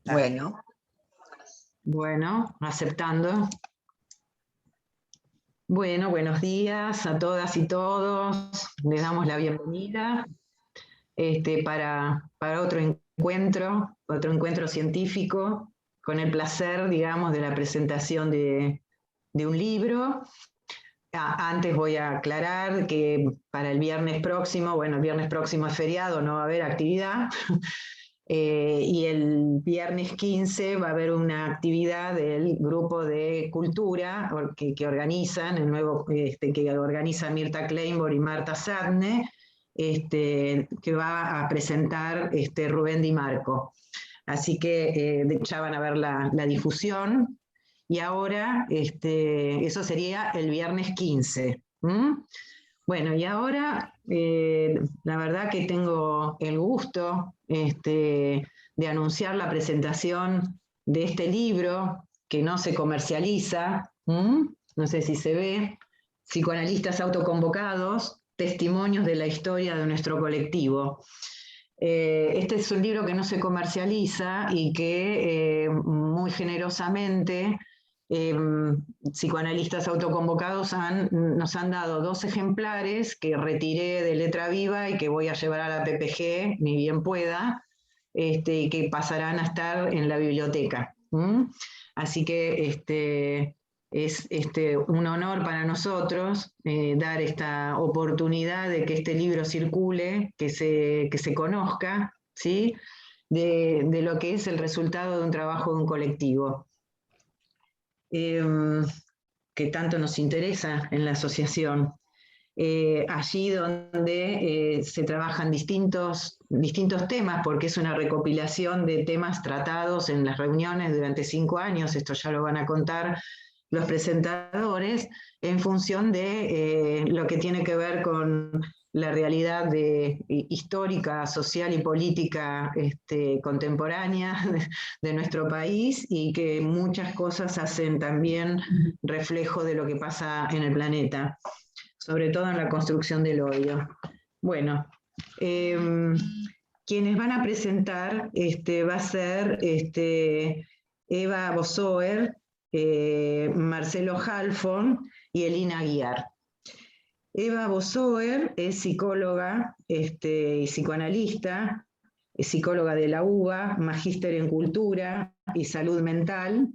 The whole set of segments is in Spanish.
Bueno, Bueno, aceptando. Bueno, buenos días a todas y todos. Les damos la bienvenida para otro encuentro científico, con el placer, digamos, de la presentación de un libro. Antes voy a aclarar que para el viernes próximo, bueno, el viernes próximo es feriado, no va a haber actividad. Y el viernes 15 va a haber una actividad del grupo de cultura que organizan, que organiza Mirta Kleinborg y Marta Sadne, que va a presentar Rubén Di Marco. Así que ya van a ver la difusión. Y ahora, eso sería el viernes 15. Bueno, y ahora la verdad que tengo el gusto de anunciar la presentación de este libro que no se comercializa, no sé si se ve, Psicoanalistas autoconvocados, testimonios de la historia de nuestro colectivo. Este es un libro que no se comercializa y que muy generosamente eh, psicoanalistas autoconvocados nos han dado 2 ejemplares que retiré de Letra Viva y que voy a llevar a la PPG, ni bien pueda, y que pasarán a estar en la biblioteca. Así que es un honor para nosotros dar esta oportunidad de que este libro circule, que se conozca, ¿sí? De lo que es el resultado de un trabajo de un colectivo. Que tanto nos interesa en la asociación. Allí donde se trabajan distintos temas, porque es una recopilación de temas tratados en las reuniones durante 5 años, esto ya lo van a contar los presentadores, en función de lo que tiene que ver con la realidad histórica, social y política contemporánea de nuestro país, y que muchas cosas hacen también reflejo de lo que pasa en el planeta, sobre todo en la construcción del odio. Bueno, quienes van a presentar va a ser Eva Bosoer, Marcelo Halfon y Elina Aguiar. Eva Bosoer es psicóloga y psicoanalista, es psicóloga de la UBA, magíster en cultura y salud mental,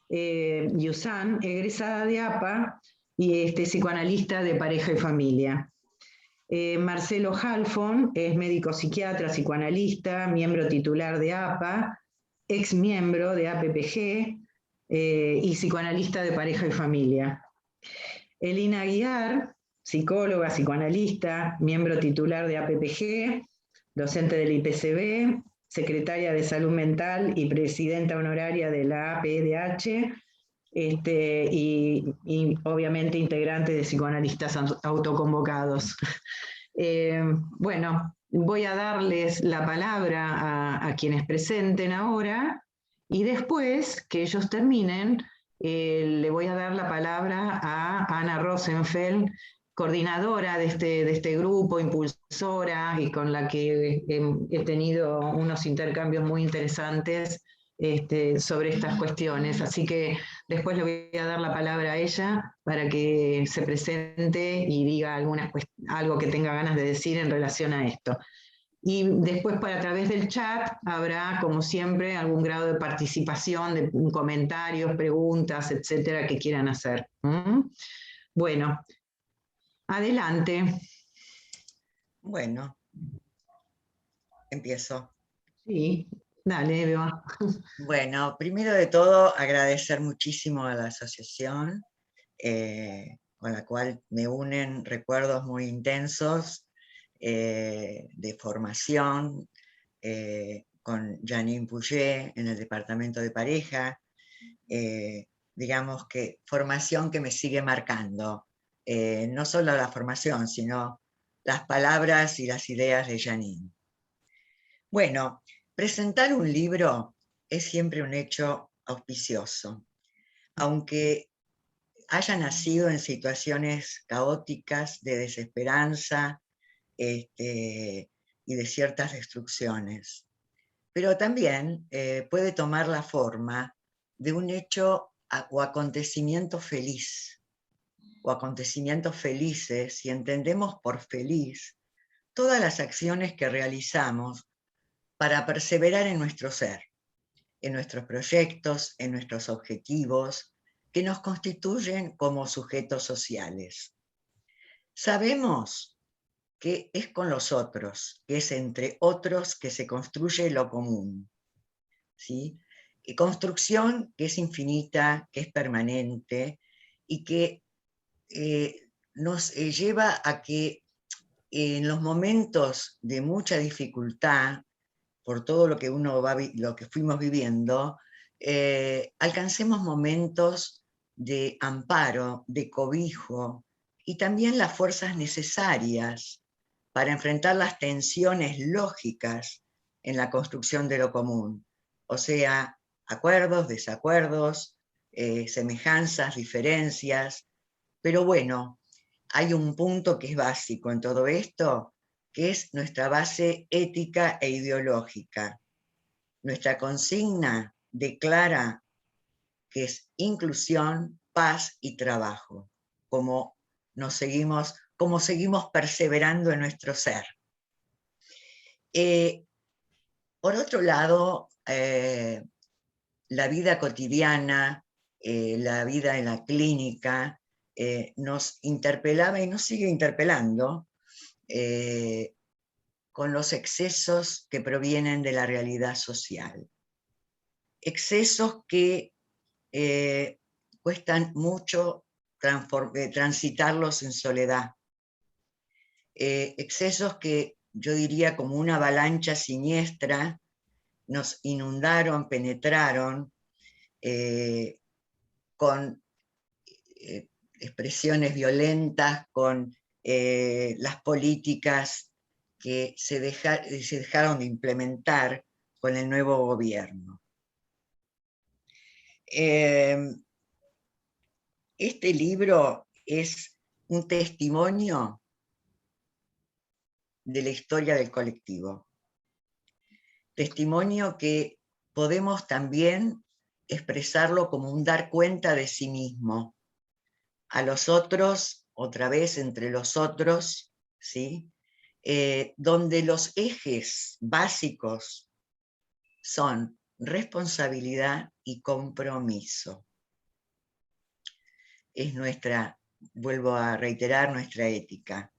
USAN, egresada de APA y psicoanalista de pareja y familia. Marcelo Halfon es médico psiquiatra, psicoanalista, miembro titular de APA, ex miembro de APPG y psicoanalista de pareja y familia. Elina Aguiar, psicóloga, psicoanalista, miembro titular de APPG, docente del IPCB, secretaria de Salud Mental y presidenta honoraria de la APDH, y obviamente integrante de psicoanalistas autoconvocados. Bueno, voy a darles la palabra a quienes presenten ahora, y después que ellos terminen, le voy a dar la palabra a Ana Rosenfeld, coordinadora de este grupo, impulsora, y con la que he tenido unos intercambios muy interesantes sobre estas cuestiones. Así que después le voy a dar la palabra a ella para que se presente y diga algo que tenga ganas de decir en relación a esto. Y después, a través del chat, habrá, como siempre, algún grado de participación, de comentarios, preguntas, etcétera, que quieran hacer. Bueno, adelante. bueno, empiezo. Sí, dale, Eva. Bueno, primero de todo, agradecer muchísimo a la asociación, con la cual me unen recuerdos muy intensos de formación, con Janine Pouget en el departamento de pareja, digamos que formación que me sigue marcando, no solo la formación, sino las palabras y las ideas de Janine. Bueno, presentar un libro es siempre un hecho auspicioso, aunque haya nacido en situaciones caóticas de desesperanza y de ciertas destrucciones. pero también puede tomar la forma de un hecho o acontecimiento feliz, o acontecimientos felices, si entendemos por feliz todas las acciones que realizamos para perseverar en nuestro ser, en nuestros proyectos, en nuestros objetivos, que nos constituyen como sujetos sociales. Sabemos que es con los otros, que es entre otros que se construye lo común, ¿sí? Y construcción que es infinita, que es permanente y que nos lleva a que en los momentos de mucha dificultad, por todo lo que, lo que fuimos viviendo, alcancemos momentos de amparo, de cobijo, y también las fuerzas necesarias para enfrentar las tensiones lógicas en la construcción de lo común. O sea, acuerdos, desacuerdos, semejanzas, diferencias, pero bueno, hay un punto que es básico en todo esto, que es nuestra base ética e ideológica. Nuestra consigna declara que es inclusión, paz y trabajo, como como seguimos perseverando en nuestro ser. Por otro lado, la vida cotidiana, la vida en la clínica, nos interpelaba y nos sigue interpelando con los excesos que provienen de la realidad social. Excesos que cuestan mucho transitarlos en soledad. Excesos que yo diría como una avalancha siniestra nos inundaron, penetraron con expresiones violentas, con las políticas que se dejaron de implementar con el nuevo gobierno. Este libro es un testimonio de la historia del colectivo. Testimonio que podemos también expresarlo como un dar cuenta de sí mismo. A los otros, otra vez entre los otros, ¿sí? Donde los ejes básicos son responsabilidad y compromiso. Es nuestra, vuelvo a reiterar, nuestra ética.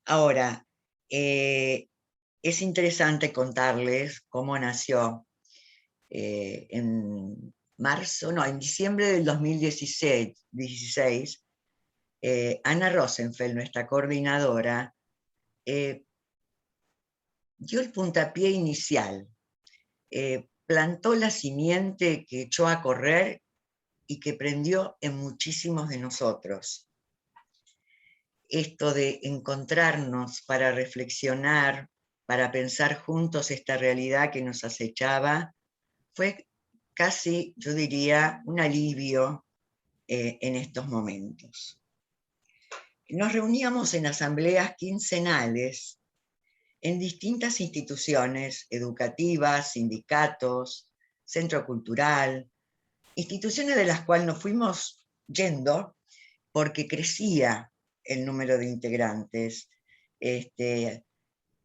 Ahora, es interesante contarles cómo nació en diciembre del 2016, Ana Rosenfeld, nuestra coordinadora, dio el puntapié inicial, plantó la simiente que echó a correr y que prendió en muchísimos de nosotros. Esto de encontrarnos para reflexionar, para pensar juntos esta realidad que nos acechaba, fue casi, yo diría, un alivio en estos momentos. Nos reuníamos en asambleas quincenales en distintas instituciones educativas, sindicatos, centro cultural, instituciones de las cuales nos fuimos yendo porque crecía el número de integrantes.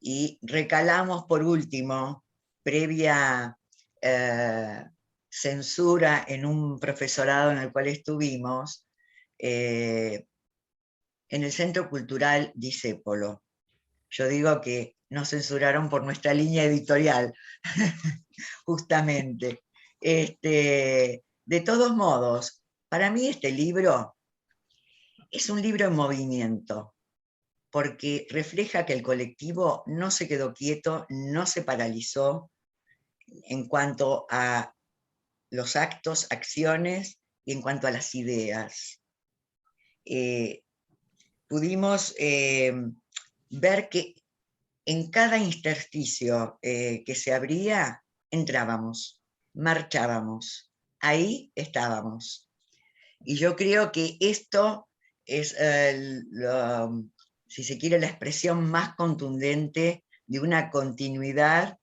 Y recalamos por último, previa censura en un profesorado en el cual estuvimos, en el Centro Cultural Discépolo. Yo digo que nos censuraron por nuestra línea editorial, justamente. De todos modos, para mí este libro es un libro en movimiento, porque refleja que el colectivo no se quedó quieto, no se paralizó en cuanto a los actos, acciones y en cuanto a las ideas. Pudimos ver que en cada intersticio que se abría, entrábamos, marchábamos, ahí estábamos. Y yo creo que esto es, si se quiere, la expresión más contundente de una continuidad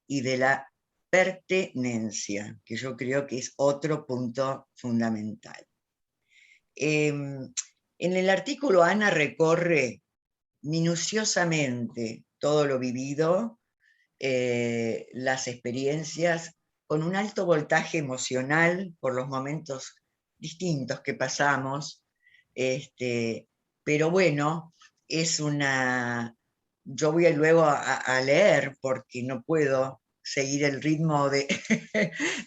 y de la pertenencia, que yo creo que es otro punto fundamental. En el artículo Ana recorre minuciosamente todo lo vivido, las experiencias, con un alto voltaje emocional por los momentos distintos que pasamos, pero bueno, es una... Yo voy luego a leer porque no puedo seguir el ritmo de,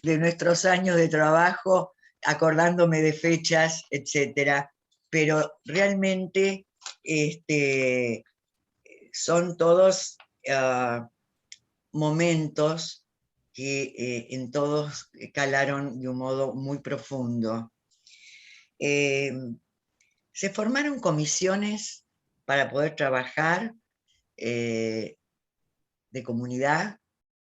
de nuestros años de trabajo, acordándome de fechas, etcétera, pero realmente son todos momentos que en todos calaron de un modo muy profundo. Se formaron comisiones para poder trabajar de comunidad,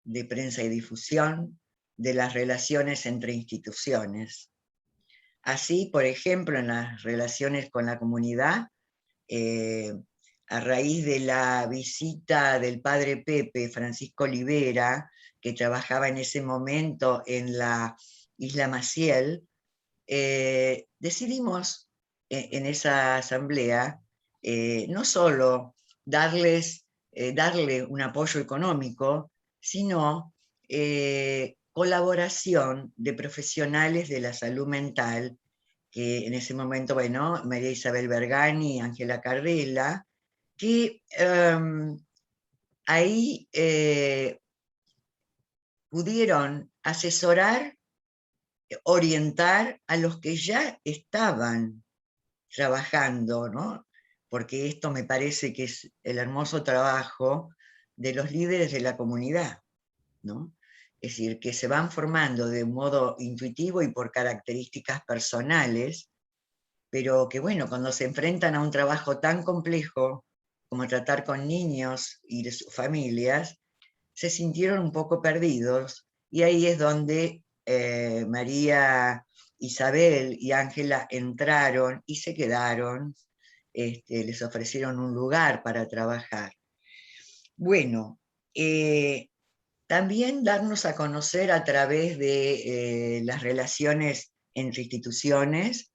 de prensa y difusión, de las relaciones entre instituciones. Así, por ejemplo, en las relaciones con la comunidad, a raíz de la visita del padre Pepe, Francisco Olivera, que trabajaba en ese momento en la isla Maciel, decidimos en esa asamblea no solo darle un apoyo económico, sino colaboración de profesionales de la salud mental, que en ese momento, bueno, María Isabel Bergani y Ángela Cardela, que ahí pudieron asesorar, orientar a los que ya estaban trabajando, ¿no? Porque esto me parece que es el hermoso trabajo de los líderes de la comunidad, ¿no? Es decir, que se van formando de un modo intuitivo y por características personales, pero que bueno, cuando se enfrentan a un trabajo tan complejo como tratar con niños y de sus familias, se sintieron un poco perdidos, y ahí es donde María Isabel y Ángela entraron y se quedaron, les ofrecieron un lugar para trabajar. Bueno, también darnos a conocer a través de las relaciones entre instituciones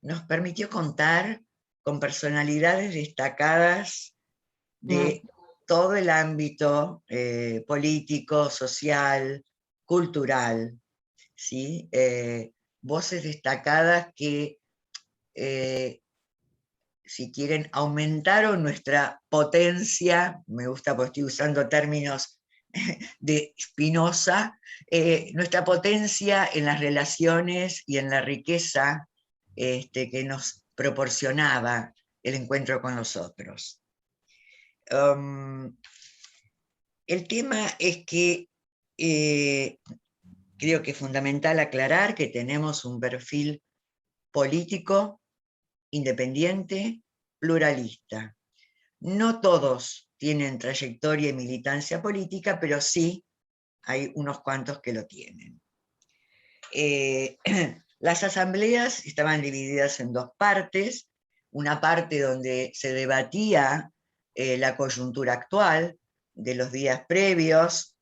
nos permitió contar con personalidades destacadas de todo el ámbito político, social, cultural, ¿sí? Voces destacadas que, si quieren, aumentaron nuestra potencia, me gusta porque estoy usando términos de Spinoza, nuestra potencia en las relaciones y en la riqueza que nos proporcionaba el encuentro con los otros. El tema es que creo que es fundamental aclarar que tenemos un perfil político, independiente, pluralista. No todos tienen trayectoria y militancia política, pero sí hay unos cuantos que lo tienen. Las asambleas estaban divididas en dos partes, una parte donde se debatía la coyuntura actual de los días previos,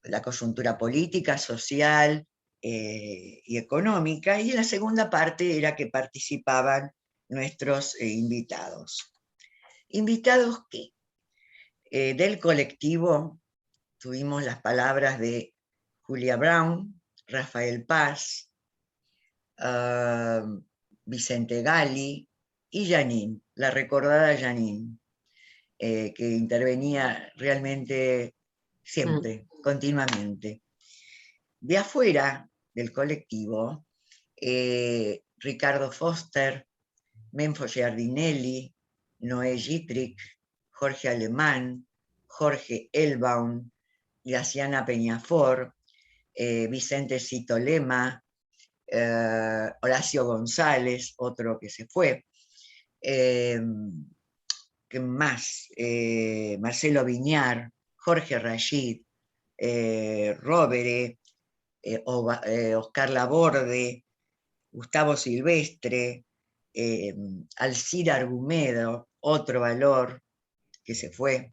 la coyuntura política, social y económica, y en la segunda parte era que participaban nuestros invitados. ¿Invitados qué? Del colectivo tuvimos las palabras de Julia Brown, Rafael Paz, Vicente Gali y Janine, la recordada Janine, que intervenía realmente siempre, continuamente. De afuera del colectivo, Ricardo Foster, Menfo Giardinelli, Noé Gittrick, Jorge Alemán, Jorge Elbaum, Graciana Peñafort, Vicente Cito Lema, Horacio González, otro que se fue, ¿qué más? Marcelo Viñar, Jorge Rashid, Róvere, Oscar Laborde, Gustavo Silvestre, Alcira Argumedo, otro valor, que se fue,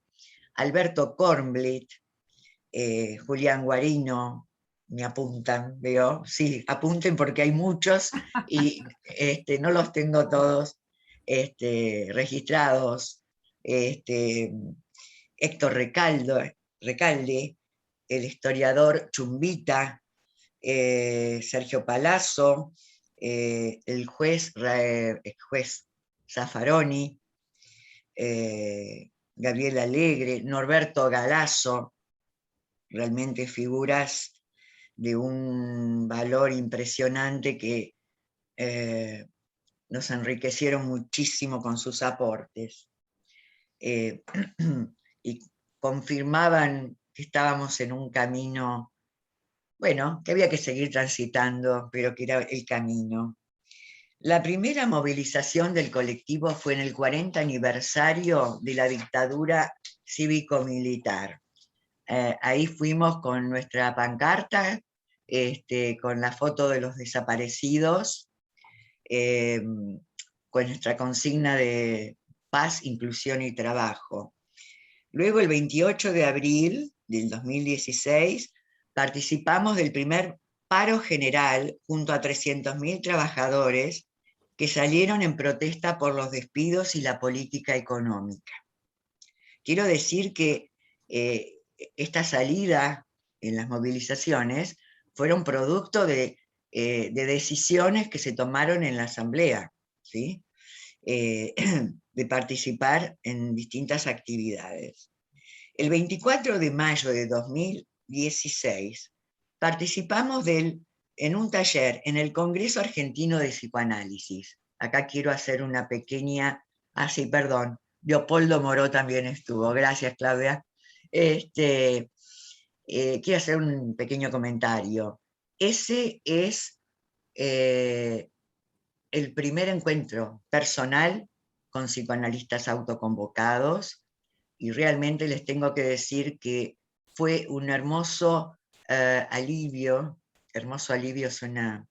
Alberto Kornblit, Julián Guarino, me apuntan, veo, sí, apunten porque hay muchos y no los tengo todos registrados. Héctor Recalde, el historiador Chumbita, Sergio Palazzo, el juez Zaffaroni, Gabriel Alegre, Norberto Galasso, realmente figuras de un valor impresionante que nos enriquecieron muchísimo con sus aportes. Y confirmaban que estábamos en un camino, bueno, que había que seguir transitando, pero que era el camino. La primera movilización del colectivo fue en el 40 aniversario de la dictadura cívico-militar. Ahí fuimos con nuestra pancarta, con la foto de los desaparecidos, con nuestra consigna de paz, inclusión y trabajo. Luego, el 28 de abril del 2016, participamos del primer paro general junto a 300.000 trabajadores que salieron en protesta por los despidos y la política económica. Quiero decir que esta salida en las movilizaciones fueron producto de decisiones que se tomaron en la asamblea, ¿sí? De participar en distintas actividades. El 24 de mayo de 2016 participamos en un taller en el Congreso Argentino de Psicoanálisis. Acá quiero hacer una pequeña... Ah, sí, perdón. Leopoldo Moró también estuvo. Gracias, Claudia. Quiero hacer un pequeño comentario. Ese es el primer encuentro personal con psicoanalistas autoconvocados, y realmente les tengo que decir que fue un hermoso alivio. Hermoso alivio suena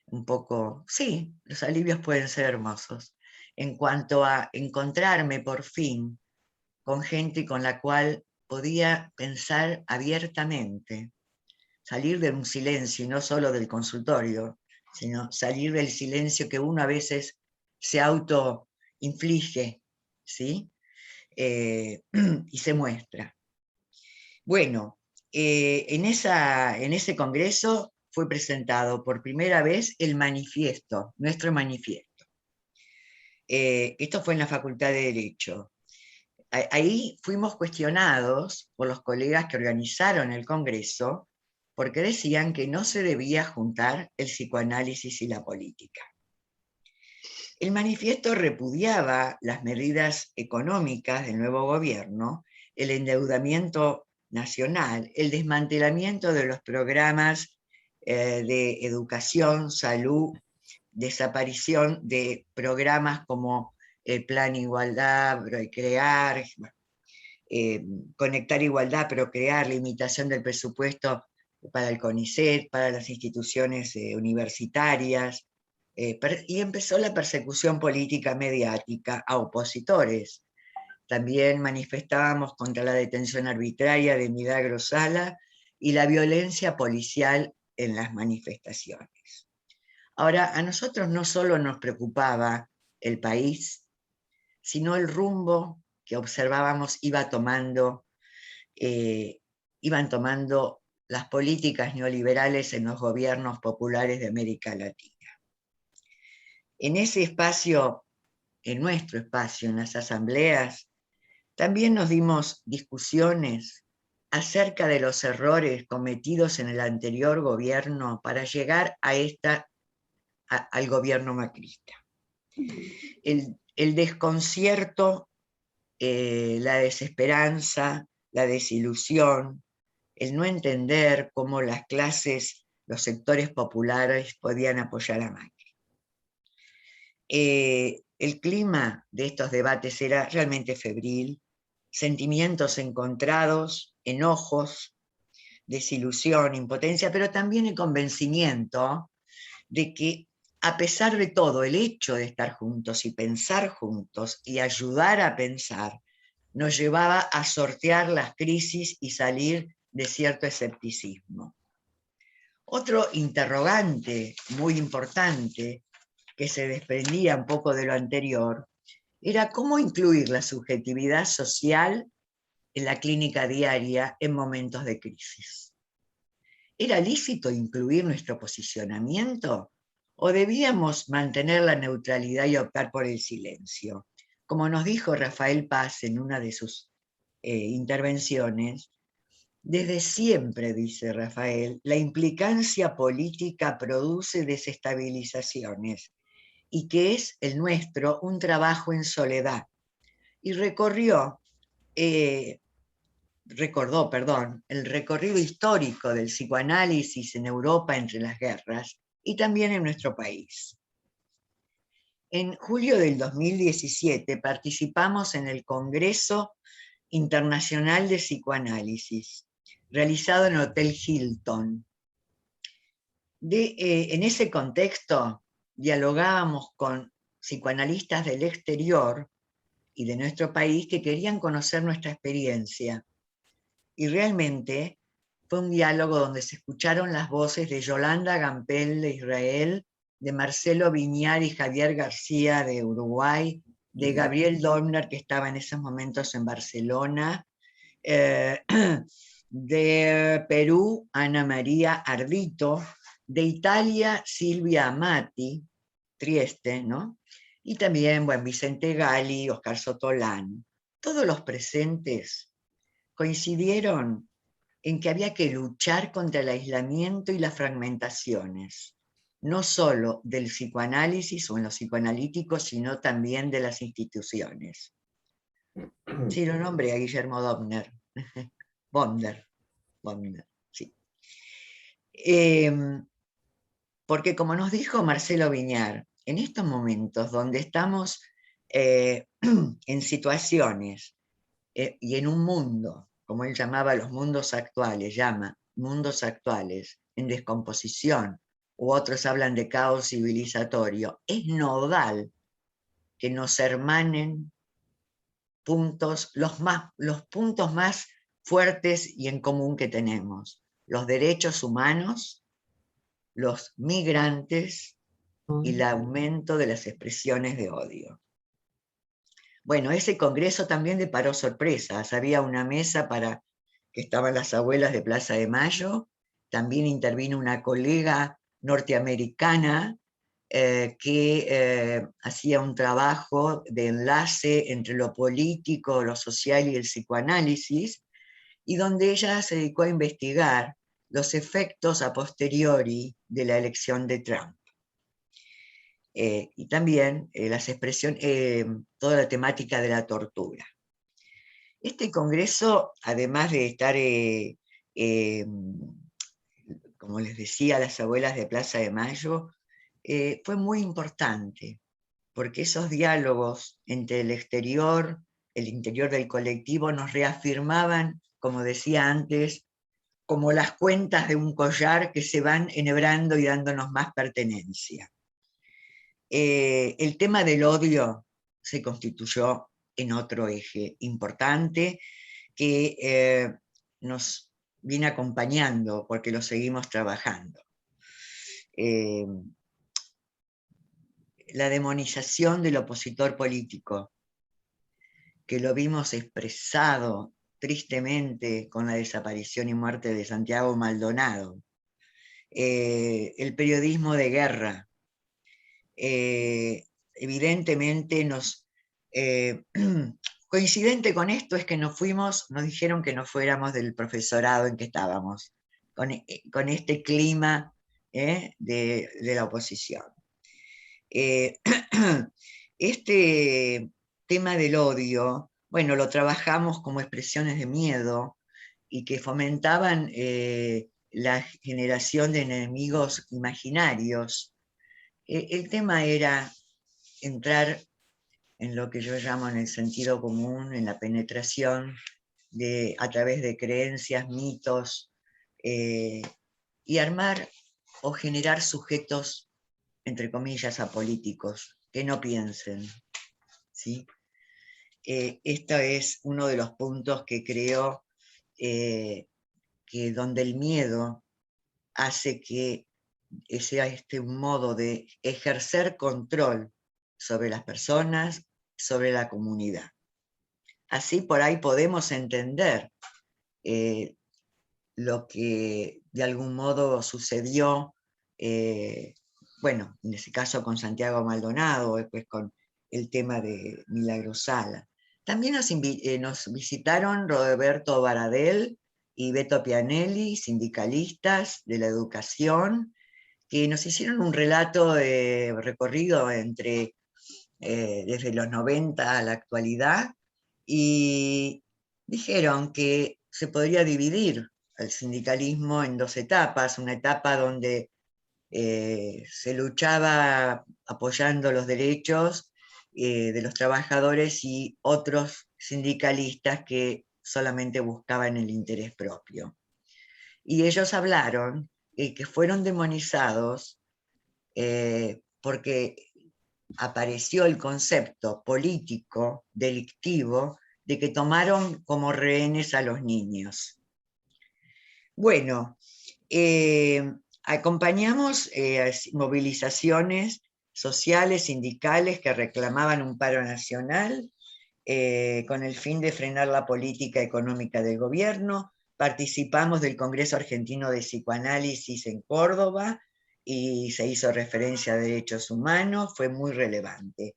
un poco... Sí, los alivios pueden ser hermosos. En cuanto a encontrarme por fin con gente con la cual podía pensar abiertamente, salir de un silencio, y no solo del consultorio, sino salir del silencio que uno a veces se autoinflige, ¿sí? Y se muestra. Bueno, en ese congreso fue presentado por primera vez el manifiesto, nuestro manifiesto. Esto fue en la Facultad de Derecho. Ahí fuimos cuestionados por los colegas que organizaron el congreso, porque decían que no se debía juntar el psicoanálisis y la política. El manifiesto repudiaba las medidas económicas del nuevo gobierno, el endeudamiento nacional, el desmantelamiento de los programas de educación, salud, desaparición de programas como el Plan Igualdad, Procrear, Conectar Igualdad, Procrear, limitación del presupuesto para el CONICET, para las instituciones universitarias, y empezó la persecución política mediática a opositores. También manifestábamos contra la detención arbitraria de Milagro Sala y la violencia policial en las manifestaciones. Ahora, a nosotros no solo nos preocupaba el país, sino el rumbo que observábamos iban tomando las políticas neoliberales en los gobiernos populares de América Latina. En ese espacio, en nuestro espacio, en las asambleas, también nos dimos discusiones acerca de los errores cometidos en el anterior gobierno para llegar al gobierno macrista. El desconcierto, la desesperanza, la desilusión, el no entender cómo las clases, los sectores populares podían apoyar a Macri. El clima de estos debates era realmente febril, sentimientos encontrados, enojos, desilusión, impotencia, pero también el convencimiento de que, a pesar de todo, el hecho de estar juntos y pensar juntos y ayudar a pensar nos llevaba a sortear las crisis y salir de cierto escepticismo. Otro interrogante muy importante que se desprendía un poco de lo anterior era cómo incluir la subjetividad social en la clínica diaria en momentos de crisis. ¿Era lícito incluir nuestro posicionamiento o debíamos mantener la neutralidad y optar por el silencio? Como nos dijo Rafael Paz en una de sus intervenciones, desde siempre, dice Rafael, la implicancia política produce desestabilizaciones y que es el nuestro un trabajo en soledad. Y recordó, el recorrido histórico del psicoanálisis en Europa entre las guerras y también en nuestro país. En julio del 2017 participamos en el Congreso Internacional de Psicoanálisis, realizado en el Hotel Hilton. En ese contexto dialogábamos con psicoanalistas del exterior y de nuestro país que querían conocer nuestra experiencia. Y realmente fue un diálogo donde se escucharon las voces de Yolanda Gampel de Israel, de Marcelo Viñar y Javier García de Uruguay, de Gabriel Dorner, que estaba en esos momentos en Barcelona, de Perú, Ana María Ardito, de Italia, Silvia Amati, Trieste, ¿no? Y también, bueno, Vicente Gali, Oscar Sotolán. Todos los presentes coincidieron en que había que luchar contra el aislamiento y las fragmentaciones, no solo del psicoanálisis o en los psicoanalíticos, sino también de las instituciones. Sí, lo nombré a Guillermo Bonder, sí. Porque como nos dijo Marcelo Viñar, en estos momentos donde estamos en situaciones y en un mundo, como él llamaba los mundos actuales, llama mundos actuales en descomposición, u otros hablan de caos civilizatorio, es nodal que nos hermanen los puntos más fuertes y en común que tenemos: los derechos humanos, los migrantes y el aumento de las expresiones de odio. Bueno, ese congreso también deparó sorpresas. Había una mesa para que estaban las abuelas de Plaza de Mayo, también intervino una colega norteamericana que hacía un trabajo de enlace entre lo político, lo social y el psicoanálisis, y donde ella se dedicó a investigar los efectos a posteriori de la elección de Trump. Y también las expresiones, toda la temática de la tortura. Este congreso, además de estar, como les decía, las abuelas de Plaza de Mayo, fue muy importante, porque esos diálogos entre el exterior, el interior del colectivo, nos reafirmaban, como decía antes, como las cuentas de un collar que se van enhebrando y dándonos más pertenencia. El tema del odio se constituyó en otro eje importante que nos viene acompañando porque lo seguimos trabajando. La demonización del opositor político, que lo vimos expresado tristemente con la desaparición y muerte de Santiago Maldonado. El periodismo de guerra, evidentemente coincidente con esto es que nos dijeron que no fuéramos del profesorado en que estábamos, con este clima de la oposición. Este tema del odio, bueno, lo trabajamos como expresiones de miedo y que fomentaban la generación de enemigos imaginarios. El tema era entrar en lo que yo llamo en el sentido común, en la penetración a través de creencias, mitos, y armar o generar sujetos, entre comillas, apolíticos, que no piensen, ¿sí? este es uno de los puntos que creo que donde el miedo hace que sea un modo de ejercer control sobre las personas, sobre la comunidad. Así por ahí podemos entender lo que de algún modo sucedió, bueno, en ese caso con Santiago Maldonado, después con el tema de Milagro Sala. También nos visitaron Roberto Baradel y Beto Pianelli, sindicalistas de la educación, que nos hicieron un relato recorrido desde los 90 a la actualidad, y dijeron que se podría dividir el sindicalismo en dos etapas, una etapa donde se luchaba apoyando los derechos de los trabajadores y otros sindicalistas que solamente buscaban el interés propio. Y ellos hablaron que fueron demonizados porque apareció el concepto político, delictivo, de que tomaron como rehenes a los niños. Bueno, acompañamos movilizaciones sociales, sindicales que reclamaban un paro nacional con el fin de frenar la política económica del gobierno. Participamos del Congreso Argentino de Psicoanálisis en Córdoba y se hizo referencia a derechos humanos, fue muy relevante.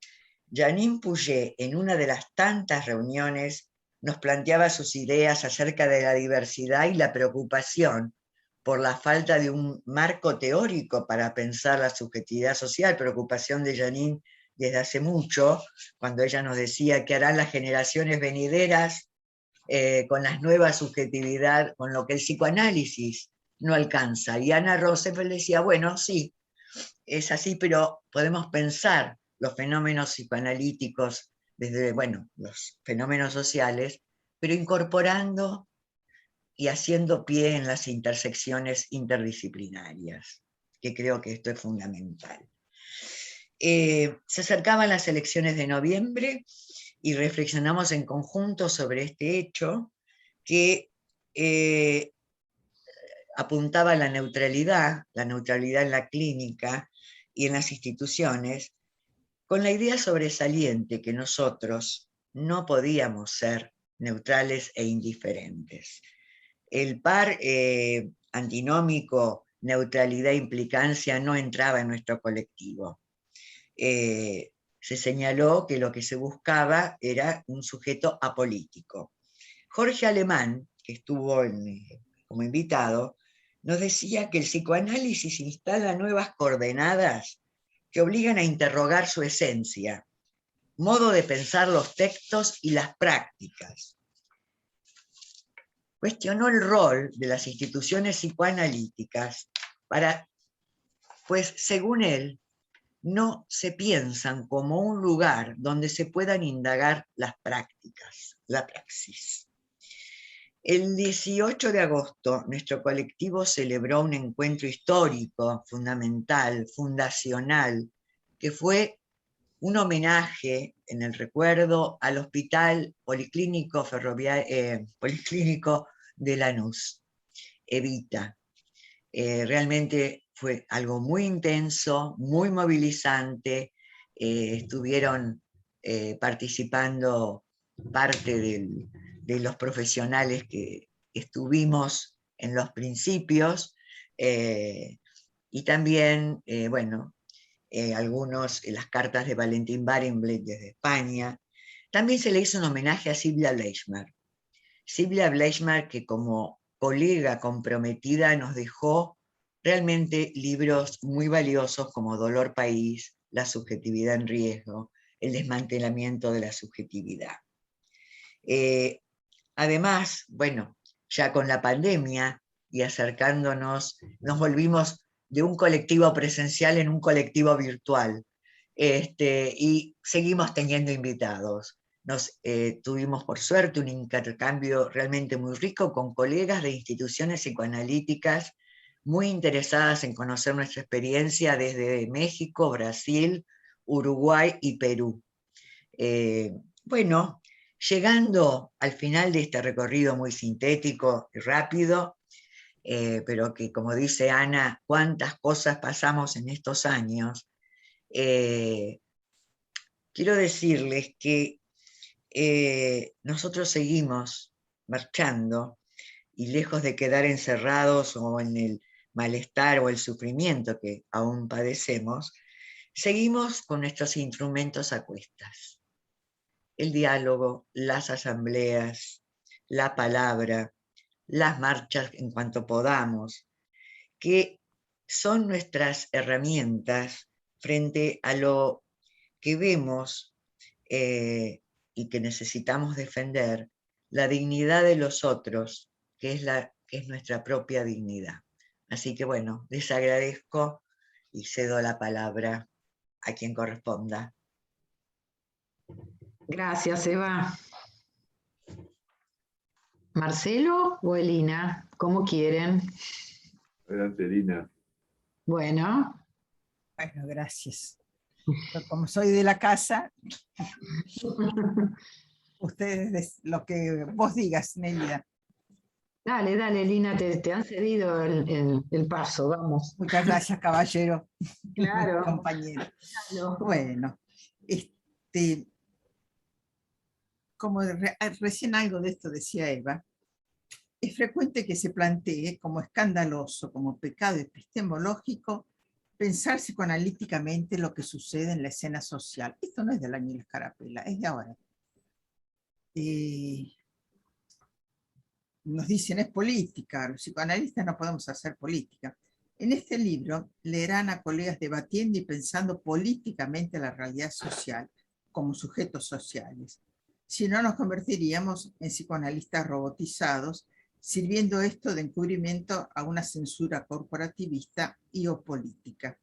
Jeanine Pouget, en una de las tantas reuniones, nos planteaba sus ideas acerca de la diversidad y la preocupación por la falta de un marco teórico para pensar la subjetividad social, preocupación de Jeanine desde hace mucho, cuando ella nos decía que harán las generaciones venideras con las nuevas subjetividades, con lo que el psicoanálisis no alcanza. Y Ana Rosenfeld decía, bueno, sí, es así, pero podemos pensar los fenómenos psicoanalíticos desde, bueno, los fenómenos sociales, pero incorporando y haciendo pie en las intersecciones interdisciplinarias, que creo que esto es fundamental. Se acercaban las elecciones de noviembre y reflexionamos en conjunto sobre este hecho que apuntaba a la neutralidad en la clínica y en las instituciones, con la idea sobresaliente que nosotros no podíamos ser neutrales e indiferentes. El par antinómico neutralidad-implicancia no entraba en nuestro colectivo. Se señaló que lo que se buscaba era un sujeto apolítico. Jorge Alemán, que estuvo como invitado, nos decía que el psicoanálisis instala nuevas coordenadas que obligan a interrogar su esencia, modo de pensar los textos y las prácticas. Cuestionó el rol de las instituciones psicoanalíticas pues según él, no se piensan como un lugar donde se puedan indagar las prácticas, la praxis. El 18 de agosto, nuestro colectivo celebró un encuentro histórico, fundamental, fundacional, que fue un homenaje en el recuerdo al Hospital Policlínico de Lanús, Evita. Realmente fue algo muy intenso, muy movilizante. Estuvieron participando parte de los profesionales que estuvimos en los principios, y también, bueno, las cartas de Valentín Barenblek desde España. También se le hizo un homenaje a Silvia Bleichmer. Silvia Bleichmer, que como colega comprometida nos dejó realmente libros muy valiosos como Dolor País, La subjetividad en riesgo, El desmantelamiento de la subjetividad. Además, bueno, ya con la pandemia y acercándonos, nos volvimos de un colectivo presencial en un colectivo virtual, y seguimos teniendo invitados. Tuvimos por suerte un intercambio realmente muy rico con colegas de instituciones psicoanalíticas muy interesadas en conocer nuestra experiencia desde México, Brasil, Uruguay y Perú. Bueno, Llegando al final de este recorrido muy sintético y rápido, pero que, como dice Ana, cuántas cosas pasamos en estos años, quiero decirles que nosotros seguimos marchando y lejos de quedar encerrados o en el malestar o el sufrimiento que aún padecemos, seguimos con nuestros instrumentos a cuestas. El diálogo, las asambleas, la palabra, las marchas en cuanto podamos, que son nuestras herramientas frente a lo que vemos y que necesitamos defender, la dignidad de los otros, que es nuestra propia dignidad. Así que bueno, les agradezco y cedo la palabra a quien corresponda. Gracias, Eva. ¿Marcelo o Elina? ¿Cómo quieren? Adelante, Elina. Bueno. Bueno, gracias. Como soy de la casa, ustedes, lo que vos digas, Nélida. Dale, dale, Elina, te han cedido el paso, vamos. Muchas gracias, caballero. Claro. Compañero. Claro. Bueno, como recién algo de esto decía Eva, es frecuente que se plantee como escandaloso, como pecado epistemológico, pensar psicoanalíticamente lo que sucede en la escena social. Esto no es del año de la Escarapela, es de ahora. Nos dicen es política, los psicoanalistas no podemos hacer política. En este libro leerán a colegas debatiendo y pensando políticamente la realidad social como sujetos sociales. Si no, nos convertiríamos en psicoanalistas robotizados, sirviendo esto de encubrimiento a una censura corporativista y o política.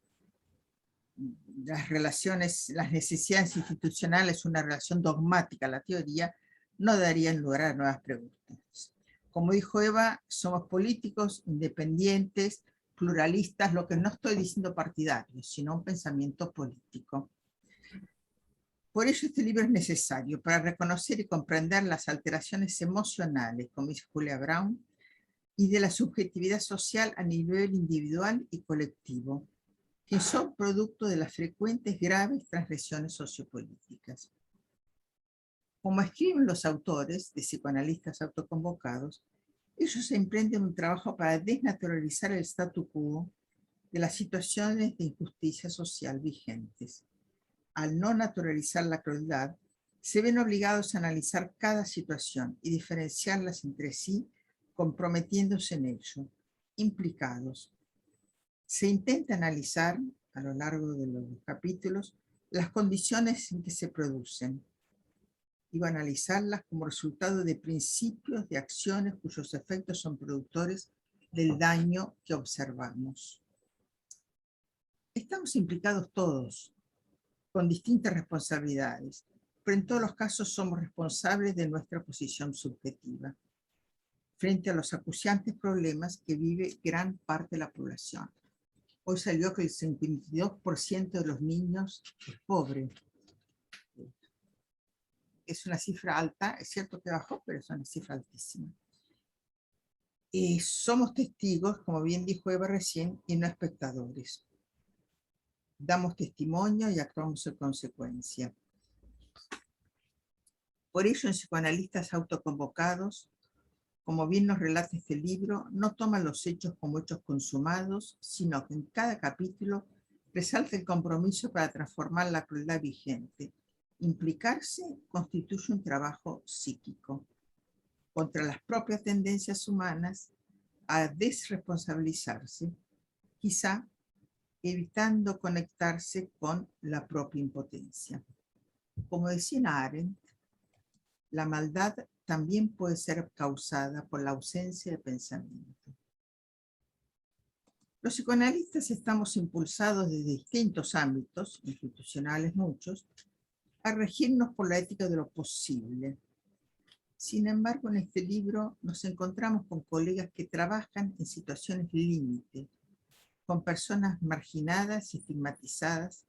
Las relaciones, las necesidades institucionales, una relación dogmática a la teoría, no darían lugar a nuevas preguntas. Como dijo Eva, somos políticos, independientes, pluralistas, lo que no estoy diciendo partidarios, sino un pensamiento político. Por ello este libro es necesario para reconocer y comprender las alteraciones emocionales, como dice Julia Brown, y de la subjetividad social a nivel individual y colectivo, que son producto de las frecuentes graves transgresiones sociopolíticas. Como escriben los autores de psicoanalistas autoconvocados, ellos emprenden un trabajo para desnaturalizar el statu quo de las situaciones de injusticia social vigentes. Al no naturalizar la crueldad, se ven obligados a analizar cada situación y diferenciarlas entre sí, comprometiéndose en ello, implicados. Se intenta analizar, a lo largo de los capítulos, las condiciones en que se producen, y va a analizarlas como resultado de principios de acciones cuyos efectos son productores del daño que observamos. Estamos implicados todos, con distintas responsabilidades, pero en todos los casos somos responsables de nuestra posición subjetiva, frente a los acuciantes problemas que vive gran parte de la población. Hoy salió que el 52% de los niños es pobre. Es una cifra alta, es cierto que bajó, pero es una cifra altísima. Somos testigos, como bien dijo Eva recién, y no espectadores. Damos testimonio y actuamos en consecuencia. Por ello, en psicoanalistas autoconvocados, como bien nos relata este libro, no toman los hechos como hechos consumados, sino que en cada capítulo resalta el compromiso para transformar la crueldad vigente. Implicarse constituye un trabajo psíquico contra las propias tendencias humanas a desresponsabilizarse, quizá evitando conectarse con la propia impotencia. Como decía Arendt, la maldad también puede ser causada por la ausencia de pensamiento. Los psicoanalistas estamos impulsados desde distintos ámbitos, institucionales muchos, a regirnos por la ética de lo posible. Sin embargo, en este libro nos encontramos con colegas que trabajan en situaciones límite, con personas marginadas y estigmatizadas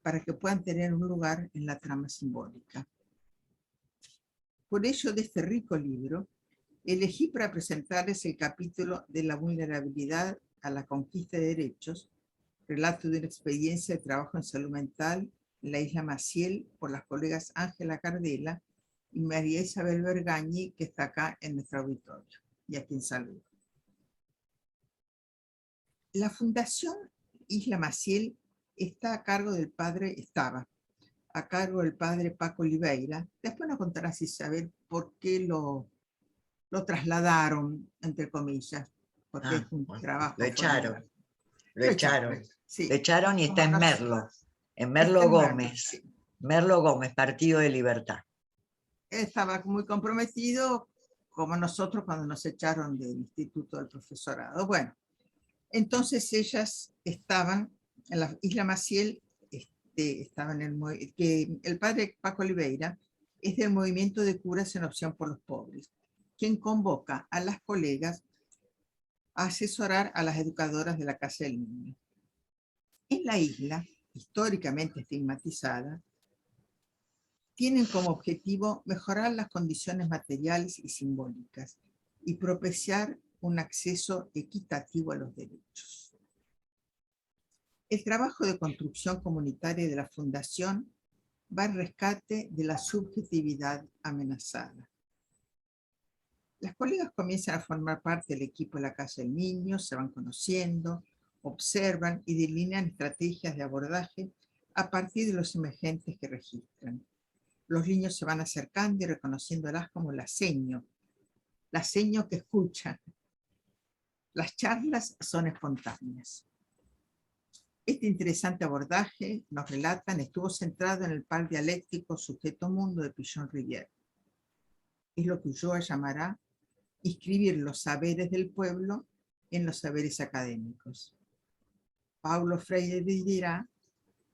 para que puedan tener un lugar en la trama simbólica. Por ello, de este rico libro, elegí para presentarles el capítulo de la vulnerabilidad a la conquista de derechos, relato de una experiencia de trabajo en salud mental en la isla Maciel por las colegas Ángela Cardela y María Isabel Bergañi, que está acá en nuestro auditorio, y a quien saludo. La Fundación Isla Maciel estaba a cargo del padre Paco Oliveira. Después nos contarás, Isabel, por qué lo trasladaron, entre comillas, porque es un trabajo lo echaron. formidable. Lo echaron. Sí. Lo echaron y está en Merlo. En Merlo Está en Gómez. Merlo, sí. Merlo Gómez, Partido de Libertad. Estaba muy comprometido, como nosotros cuando nos echaron del Instituto del Profesorado. Bueno, entonces ellas estaban en la Isla Maciel, estaban que el padre Paco Oliveira es del movimiento de curas en opción por los pobres, quien convoca a las colegas a asesorar a las educadoras de la Casa del Niño. En la isla, históricamente estigmatizada, tienen como objetivo mejorar las condiciones materiales y simbólicas y propiciar un acceso equitativo a los derechos. El trabajo de construcción comunitaria de la Fundación va al rescate de la subjetividad amenazada. Las colegas comienzan a formar parte del equipo de la Casa del Niño, se van conociendo, observan y delinean estrategias de abordaje a partir de los emergentes que registran. Los niños se van acercando y reconociéndolas como la seño que escucha. Las charlas son espontáneas. Este interesante abordaje, nos relatan, estuvo centrado en el par dialéctico sujeto-mundo de Pichon-Rivière. Es lo que Ulloa llamará inscribir los saberes del pueblo en los saberes académicos. Paulo Freire dirá,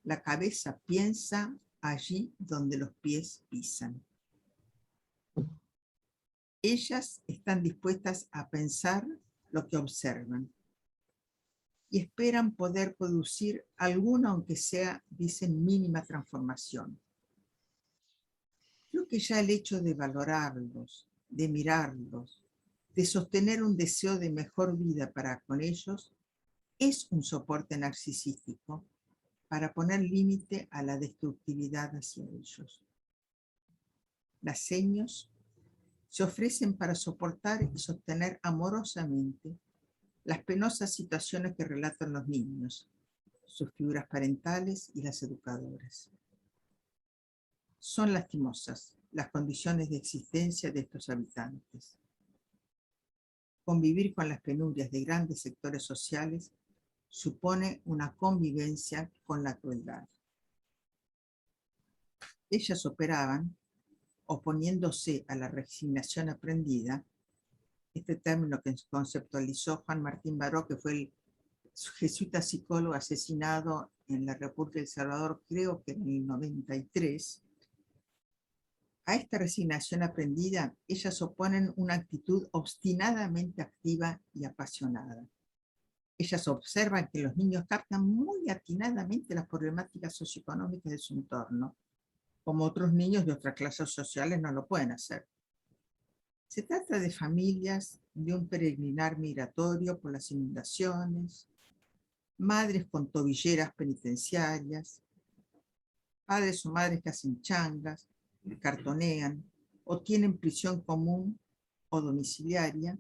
la cabeza piensa allí donde los pies pisan. Ellas están dispuestas a pensar lo que observan y esperan poder producir alguna, aunque sea, dicen, mínima transformación. Creo que ya el hecho de valorarlos, de mirarlos, de sostener un deseo de mejor vida para con ellos, es un soporte narcisístico para poner límite a la destructividad hacia ellos. Las seños se ofrecen para soportar y sostener amorosamente las penosas situaciones que relatan los niños, sus figuras parentales y las educadoras. Son lastimosas las condiciones de existencia de estos habitantes. Convivir con las penurias de grandes sectores sociales supone una convivencia con la crueldad. Ellas operaban oponiéndose a la resignación aprendida, este término que conceptualizó Juan Martín Baró, que fue el jesuita psicólogo asesinado en la República de El Salvador, creo que en el 93, a esta resignación aprendida, ellas oponen una actitud obstinadamente activa y apasionada. Ellas observan que los niños captan muy atinadamente las problemáticas socioeconómicas de su entorno, como otros niños de otras clases sociales no lo pueden hacer. Se trata de familias de un peregrinar migratorio por las inundaciones, madres con tobilleras penitenciarias, padres o madres que hacen changas, cartonean o tienen prisión común o domiciliaria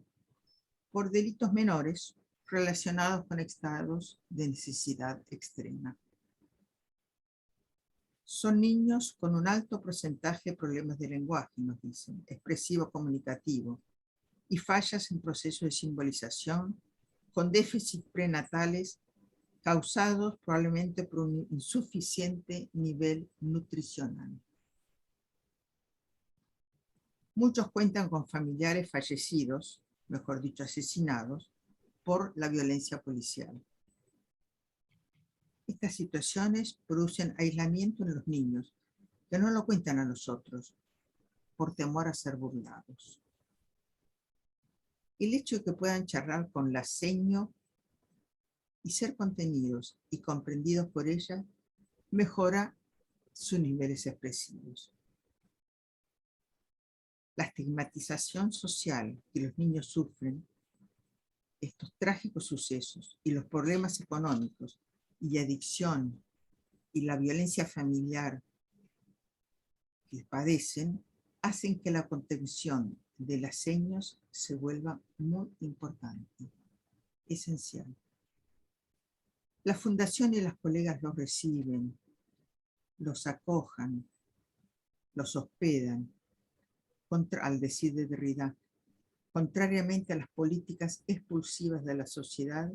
por delitos menores relacionados con estados de necesidad extrema. Son niños con un alto porcentaje de problemas de lenguaje, nos dicen, expresivo comunicativo, y fallas en procesos de simbolización, con déficits prenatales causados probablemente por un insuficiente nivel nutricional. Muchos cuentan con familiares fallecidos, mejor dicho, asesinados, por la violencia policial. Estas situaciones producen aislamiento en los niños, que no lo cuentan a los otros, por temor a ser burlados. El hecho de que puedan charlar con la seño y ser contenidos y comprendidos por ella mejora sus niveles expresivos. La estigmatización social que los niños sufren, estos trágicos sucesos y los problemas económicos y adicción y la violencia familiar que padecen, hacen que la contención de las señas se vuelva muy importante, esencial. La fundación y las colegas los reciben, los acojan, los hospedan, al decir de Derrida, contrariamente a las políticas expulsivas de la sociedad,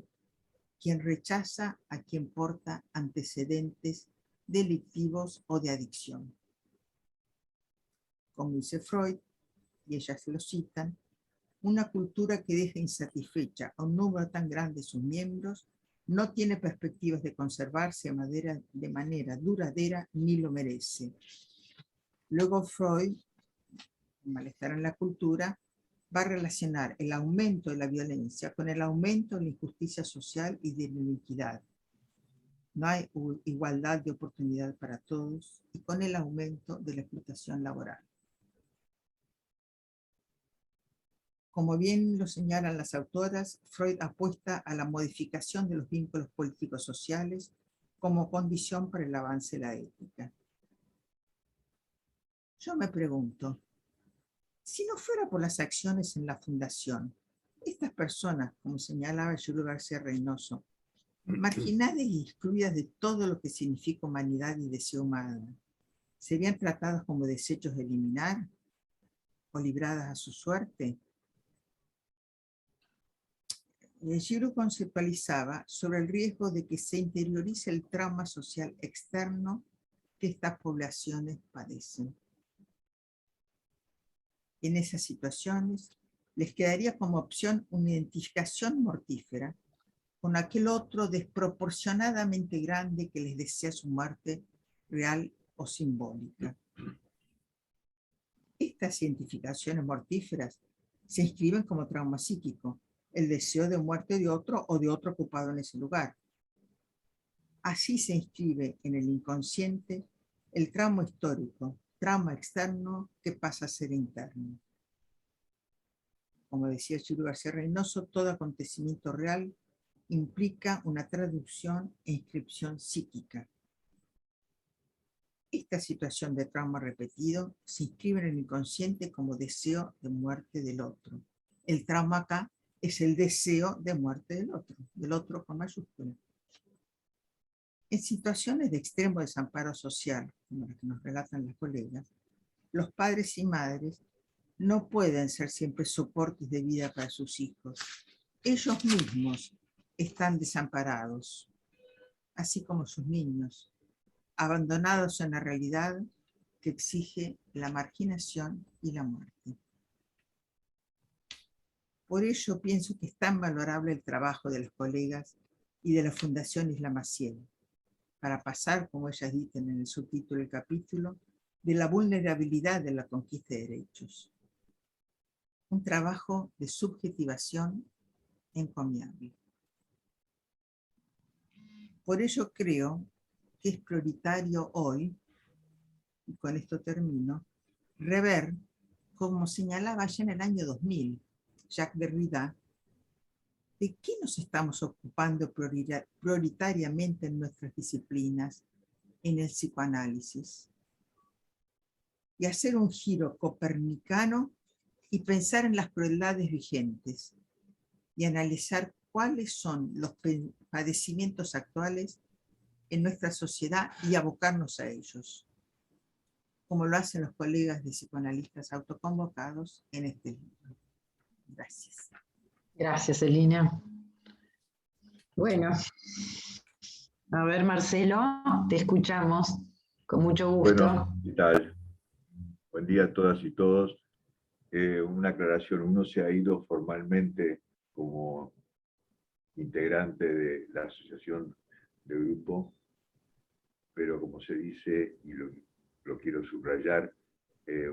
quien rechaza a quien porta antecedentes delictivos o de adicción. Como dice Freud, y ellas lo citan, una cultura que deja insatisfecha a un número tan grande de sus miembros no tiene perspectivas de conservarse de manera duradera ni lo merece. Luego Freud, el malestar en la cultura, va a relacionar el aumento de la violencia con el aumento de la injusticia social y de la inequidad. No hay igualdad de oportunidad para todos y con el aumento de la explotación laboral. Como bien lo señalan las autoras, Freud apuesta a la modificación de los vínculos políticos sociales como condición para el avance de la ética. Yo me pregunto, si no fuera por las acciones en la fundación, estas personas, como señalaba Julio García Reynoso, marginadas y excluidas de todo lo que significa humanidad y deseo humano, ¿serían tratadas como desechos de eliminar o libradas a su suerte? Giroux conceptualizaba sobre el riesgo de que se interiorice el trauma social externo que estas poblaciones padecen. En esas situaciones les quedaría como opción una identificación mortífera con aquel otro desproporcionadamente grande que les desea su muerte real o simbólica. Estas identificaciones mortíferas se inscriben como trauma psíquico, el deseo de muerte de otro o de otro ocupado en ese lugar. Así se inscribe en el inconsciente el trauma histórico, trauma externo que pasa a ser interno. Como decía Julio García Reynoso, todo acontecimiento real implica una traducción e inscripción psíquica. Esta situación de trauma repetido se inscribe en el inconsciente como deseo de muerte del otro. El trauma acá es el deseo de muerte del otro con mayúscula. En situaciones de extremo desamparo social, como las que nos relatan las colegas, los padres y madres no pueden ser siempre soportes de vida para sus hijos. Ellos mismos están desamparados, así como sus niños, abandonados en la realidad que exige la marginación y la muerte. Por ello pienso que es tan valorable el trabajo de las colegas y de la Fundación Isla Maciel, para pasar, como ellas dicen en el subtítulo del capítulo, de la vulnerabilidad de la conquista de derechos. Un trabajo de subjetivación encomiable. Por ello creo que es prioritario hoy, y con esto termino, rever, como señalaba ya en el año 2000, Jacques Derrida, de qué nos estamos ocupando prioritariamente en nuestras disciplinas, en el psicoanálisis, y hacer un giro copernicano y pensar en las crueldades vigentes, y analizar cuáles son los padecimientos actuales en nuestra sociedad y abocarnos a ellos, como lo hacen los colegas de psicoanalistas autoconvocados en este libro. Gracias. Gracias, Elina. Bueno, a ver, Marcelo, te escuchamos con mucho gusto. Bueno, ¿qué tal? Buen día a todas y todos. Una aclaración, uno se ha ido formalmente como integrante de la asociación de grupo, pero como se dice, y lo quiero subrayar,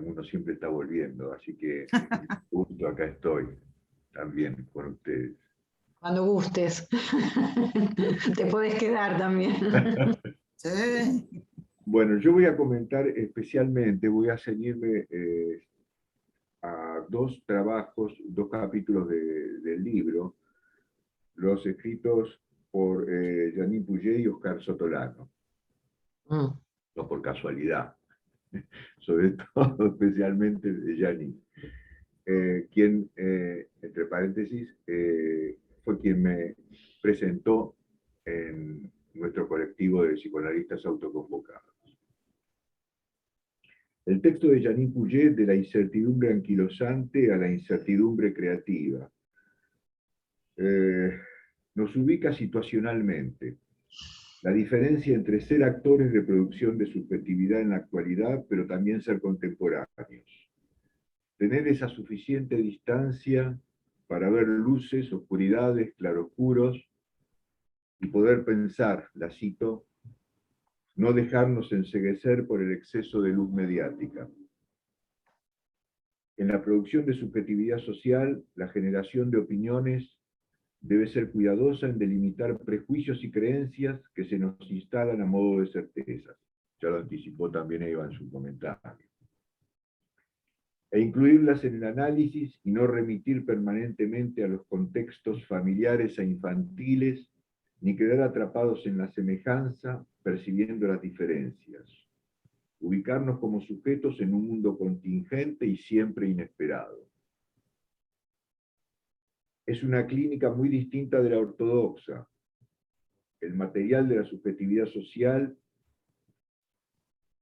uno siempre está volviendo, así que justo acá estoy también con ustedes. Cuando gustes. Te podés quedar también. Sí. Bueno, yo voy a comentar especialmente, voy a ceñirme dos trabajos, dos capítulos del libro, los escritos por Janine Puget y Oscar Sotolano. No por casualidad, sobre todo especialmente de Janine, quien, entre paréntesis, fue quien me presentó en nuestro colectivo de psicoanalistas autoconvocados. El texto de Janine Puget, de la incertidumbre anquilosante a la incertidumbre creativa, nos ubica situacionalmente. La diferencia entre ser actores de producción de subjetividad en la actualidad, pero también ser contemporáneos. Tener esa suficiente distancia para ver luces, oscuridades, claroscuros, y poder pensar, la cito, no dejarnos enceguecer por el exceso de luz mediática. En la producción de subjetividad social, la generación de opiniones debe ser cuidadosa en delimitar prejuicios y creencias que se nos instalan a modo de certezas. Ya lo anticipó también Eva en su comentario. E incluirlas en el análisis y no remitir permanentemente a los contextos familiares e infantiles, ni quedar atrapados en la semejanza, percibiendo las diferencias. Ubicarnos como sujetos en un mundo contingente y siempre inesperado. Es una clínica muy distinta de la ortodoxa. El material de la subjetividad social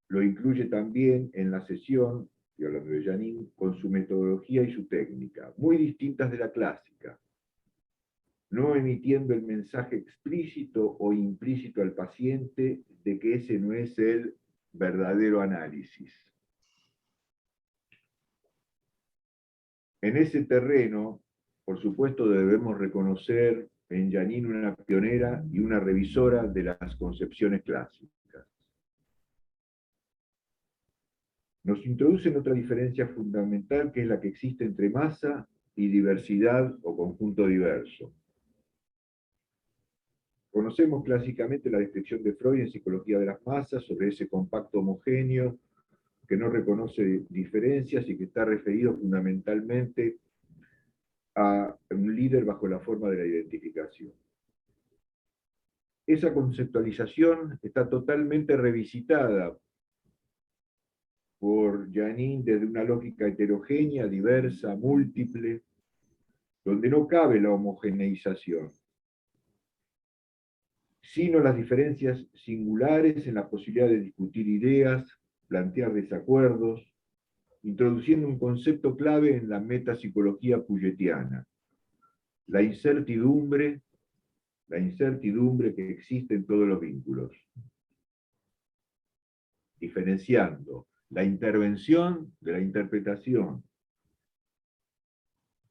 lo incluye también en la sesión, y hablando de Janine, con su metodología y su técnica, muy distintas de la clásica, no emitiendo el mensaje explícito o implícito al paciente de que ese no es el verdadero análisis. En ese terreno, por supuesto, debemos reconocer en Janine una pionera y una revisora de las concepciones clásicas. Nos introduce en otra diferencia fundamental, que es la que existe entre masa y diversidad o conjunto diverso. Conocemos clásicamente la descripción de Freud en Psicología de las Masas sobre ese compacto homogéneo que no reconoce diferencias y que está referido fundamentalmente a un líder bajo la forma de la identificación. Esa conceptualización está totalmente revisitada por Janine desde una lógica heterogénea, diversa, múltiple, donde no cabe la homogeneización, sino las diferencias singulares en la posibilidad de discutir ideas, plantear desacuerdos, introduciendo un concepto clave en la metapsicología pugetiana, la incertidumbre que existe en todos los vínculos, diferenciando la intervención de la interpretación,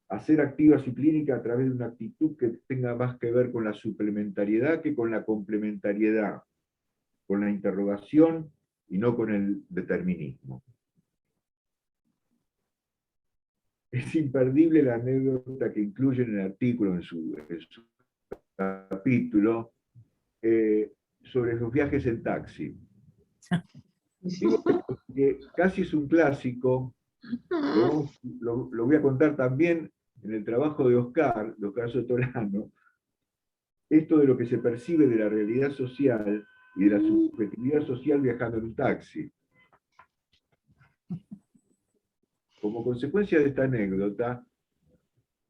hacer activa su clínica a través de una actitud que tenga más que ver con la suplementariedad que con la complementariedad, con la interrogación y no con el determinismo. Es imperdible la anécdota que incluye en el artículo, en su capítulo, sobre sus viajes en taxi. Digo que casi es un clásico, lo voy a contar también en el trabajo de Oscar Sotolano, esto de lo que se percibe de la realidad social y de la subjetividad social viajando en un taxi. Como consecuencia de esta anécdota,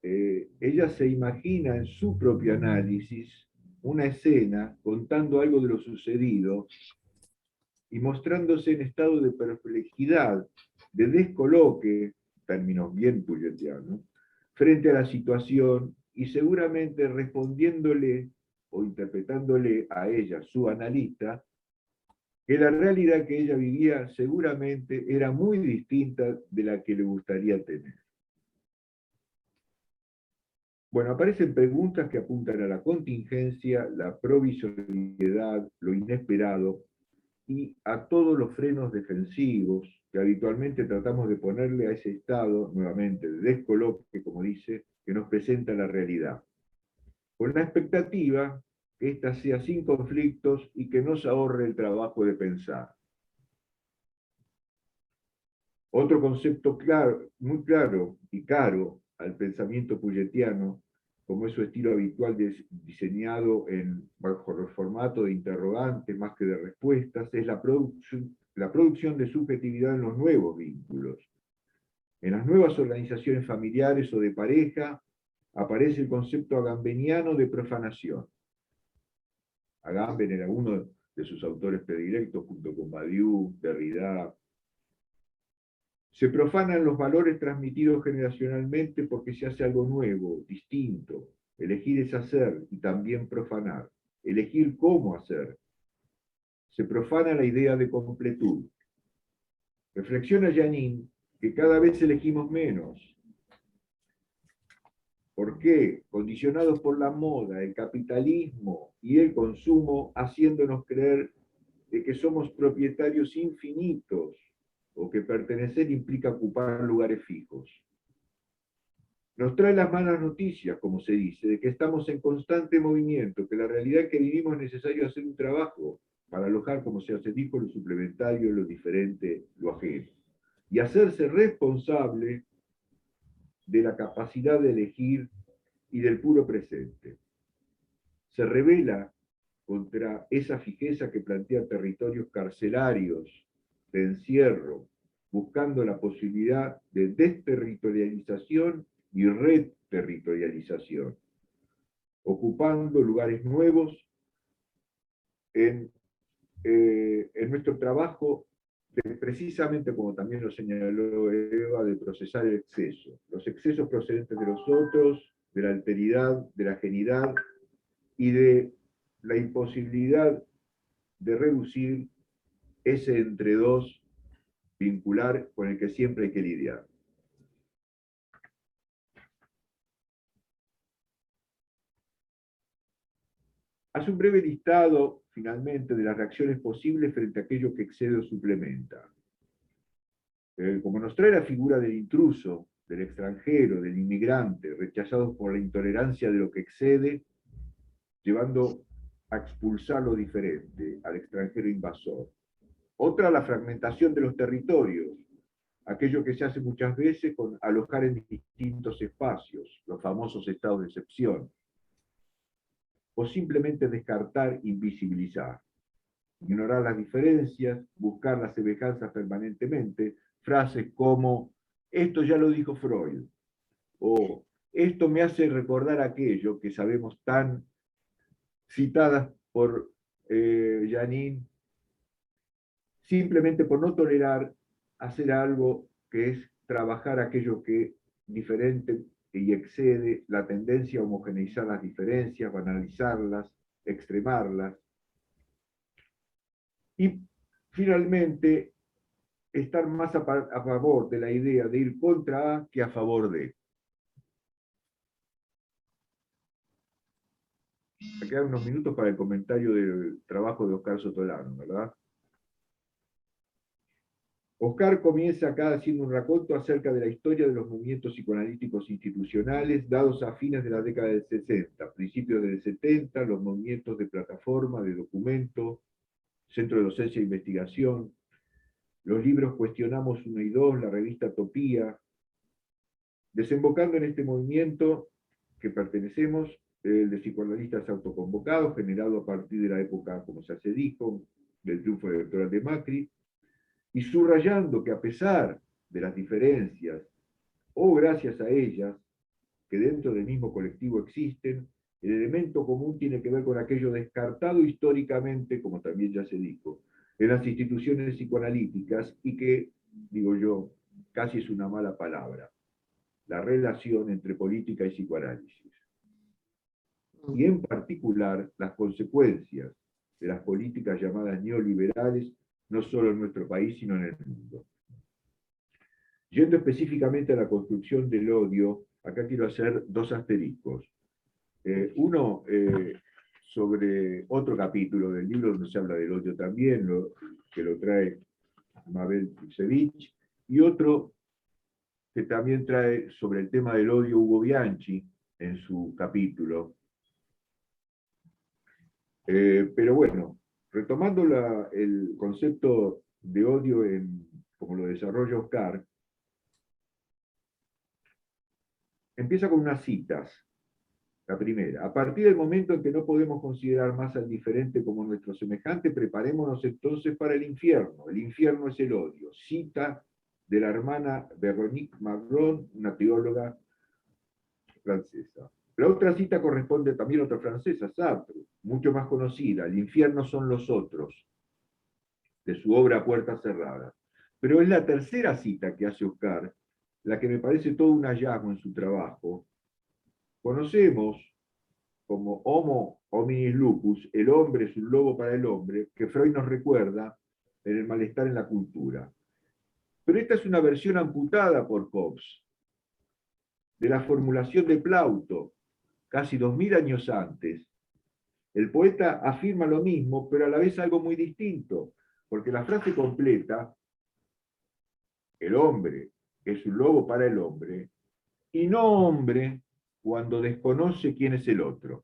ella se imagina en su propio análisis una escena contando algo de lo sucedido y mostrándose en estado de perplejidad, de descoloque, términos bien pugetianos, frente a la situación y seguramente respondiéndole o interpretándole a ella, su analista, que la realidad que ella vivía seguramente era muy distinta de la que le gustaría tener. Bueno, aparecen preguntas que apuntan a la contingencia, la provisoriedad, lo inesperado, y a todos los frenos defensivos que habitualmente tratamos de ponerle a ese estado, nuevamente, de descoloque, como dice, que nos presenta la realidad. Con la expectativa que ésta sea sin conflictos y que nos ahorre el trabajo de pensar. Otro concepto claro, muy claro y caro al pensamiento puyetiano, como es su estilo habitual diseñado bajo el formato de interrogantes más que de respuestas, es la producción de subjetividad en los nuevos vínculos. En las nuevas organizaciones familiares o de pareja aparece el concepto agambeniano de profanación. Agamben era uno de sus autores predilectos, junto con Badiou, Derrida. Se profanan los valores transmitidos generacionalmente porque se hace algo nuevo, distinto. Elegir es hacer y también profanar. Elegir cómo hacer. Se profana la idea de completud. Reflexiona Janine que cada vez elegimos menos. ¿Por qué? Condicionados por la moda, el capitalismo y el consumo, haciéndonos creer de que somos propietarios infinitos o que pertenecer implica ocupar lugares fijos. Nos trae las malas noticias, como se dice, de que estamos en constante movimiento, que la realidad que vivimos es necesario hacer un trabajo para alojar, como se dijo, lo suplementario, lo diferente, lo ajeno. Y hacerse responsable de la capacidad de elegir y del puro presente. Se revela contra esa fijeza que plantea territorios carcelarios de encierro, buscando la posibilidad de desterritorialización y reterritorialización, ocupando lugares nuevos en nuestro trabajo, precisamente como también lo señaló Eva, de procesar el exceso, los excesos procedentes de los otros, de la alteridad, de la ajenidad y de la imposibilidad de reducir ese entre dos vincular con el que siempre hay que lidiar. Hace un breve listado, finalmente, de las reacciones posibles frente a aquello que excede o suplementa. Como nos trae la figura del intruso, del extranjero, del inmigrante, rechazados por la intolerancia de lo que excede, llevando a expulsar lo diferente, al extranjero invasor. Otra, la fragmentación de los territorios, aquello que se hace muchas veces con alojar en distintos espacios, los famosos estados de excepción, o simplemente descartar, invisibilizar, ignorar las diferencias, buscar las semejanzas permanentemente, frases como, esto ya lo dijo Freud, o esto me hace recordar aquello que sabemos tan citadas por Janine, simplemente por no tolerar hacer algo que es trabajar aquello que diferente y excede la tendencia a homogeneizar las diferencias, banalizarlas, extremarlas. Y finalmente, estar más a favor de la idea de ir contra A que a favor de. Me quedan unos minutos para el comentario del trabajo de Oscar Sotolano, ¿verdad? Oscar comienza acá haciendo un raconto acerca de la historia de los movimientos psicoanalíticos institucionales dados a fines de la década del 60, principios del 70, los movimientos de plataforma, de documento, centro de docencia e investigación, los libros Cuestionamos 1 y 2, la revista Topía, desembocando en este movimiento que pertenecemos, el de psicoanalistas autoconvocados, generado a partir de la época, como ya se dijo, del triunfo electoral de Macri, y subrayando que a pesar de las diferencias, o gracias a ellas, que dentro del mismo colectivo existen, el elemento común tiene que ver con aquello descartado históricamente, como también ya se dijo, en las instituciones psicoanalíticas y que, digo yo, casi es una mala palabra, la relación entre política y psicoanálisis. Y en particular, las consecuencias de las políticas llamadas neoliberales, no solo en nuestro país, sino en el mundo. Yendo específicamente a la construcción del odio, acá quiero hacer dos asteriscos. Uno sobre otro capítulo del libro donde se habla del odio también, que lo trae Mabel Kusevich, y otro que también trae sobre el tema del odio Hugo Bianchi en su capítulo. Pero bueno, retomando el concepto de odio como lo desarrolla Oscar, empieza con unas citas. La primera: a partir del momento en que no podemos considerar más al diferente como nuestro semejante, preparémonos entonces para el infierno. El infierno es el odio. Cita de la hermana Véronique Mavron, una teóloga francesa. La otra cita corresponde también a otra francesa, Sartre, mucho más conocida: el infierno son los otros, de su obra Puertas Cerradas. Pero es la tercera cita que hace Oscar la que me parece todo un hallazgo en su trabajo. Conocemos como Homo hominis lupus, el hombre es un lobo para el hombre, que Freud nos recuerda en El malestar en la cultura. Pero esta es una versión amputada por Hobbes de la formulación de Plauto, casi 2000 años antes. El poeta afirma lo mismo, pero a la vez algo muy distinto, porque la frase completa, el hombre es un lobo para el hombre, y no hombre cuando desconoce quién es el otro.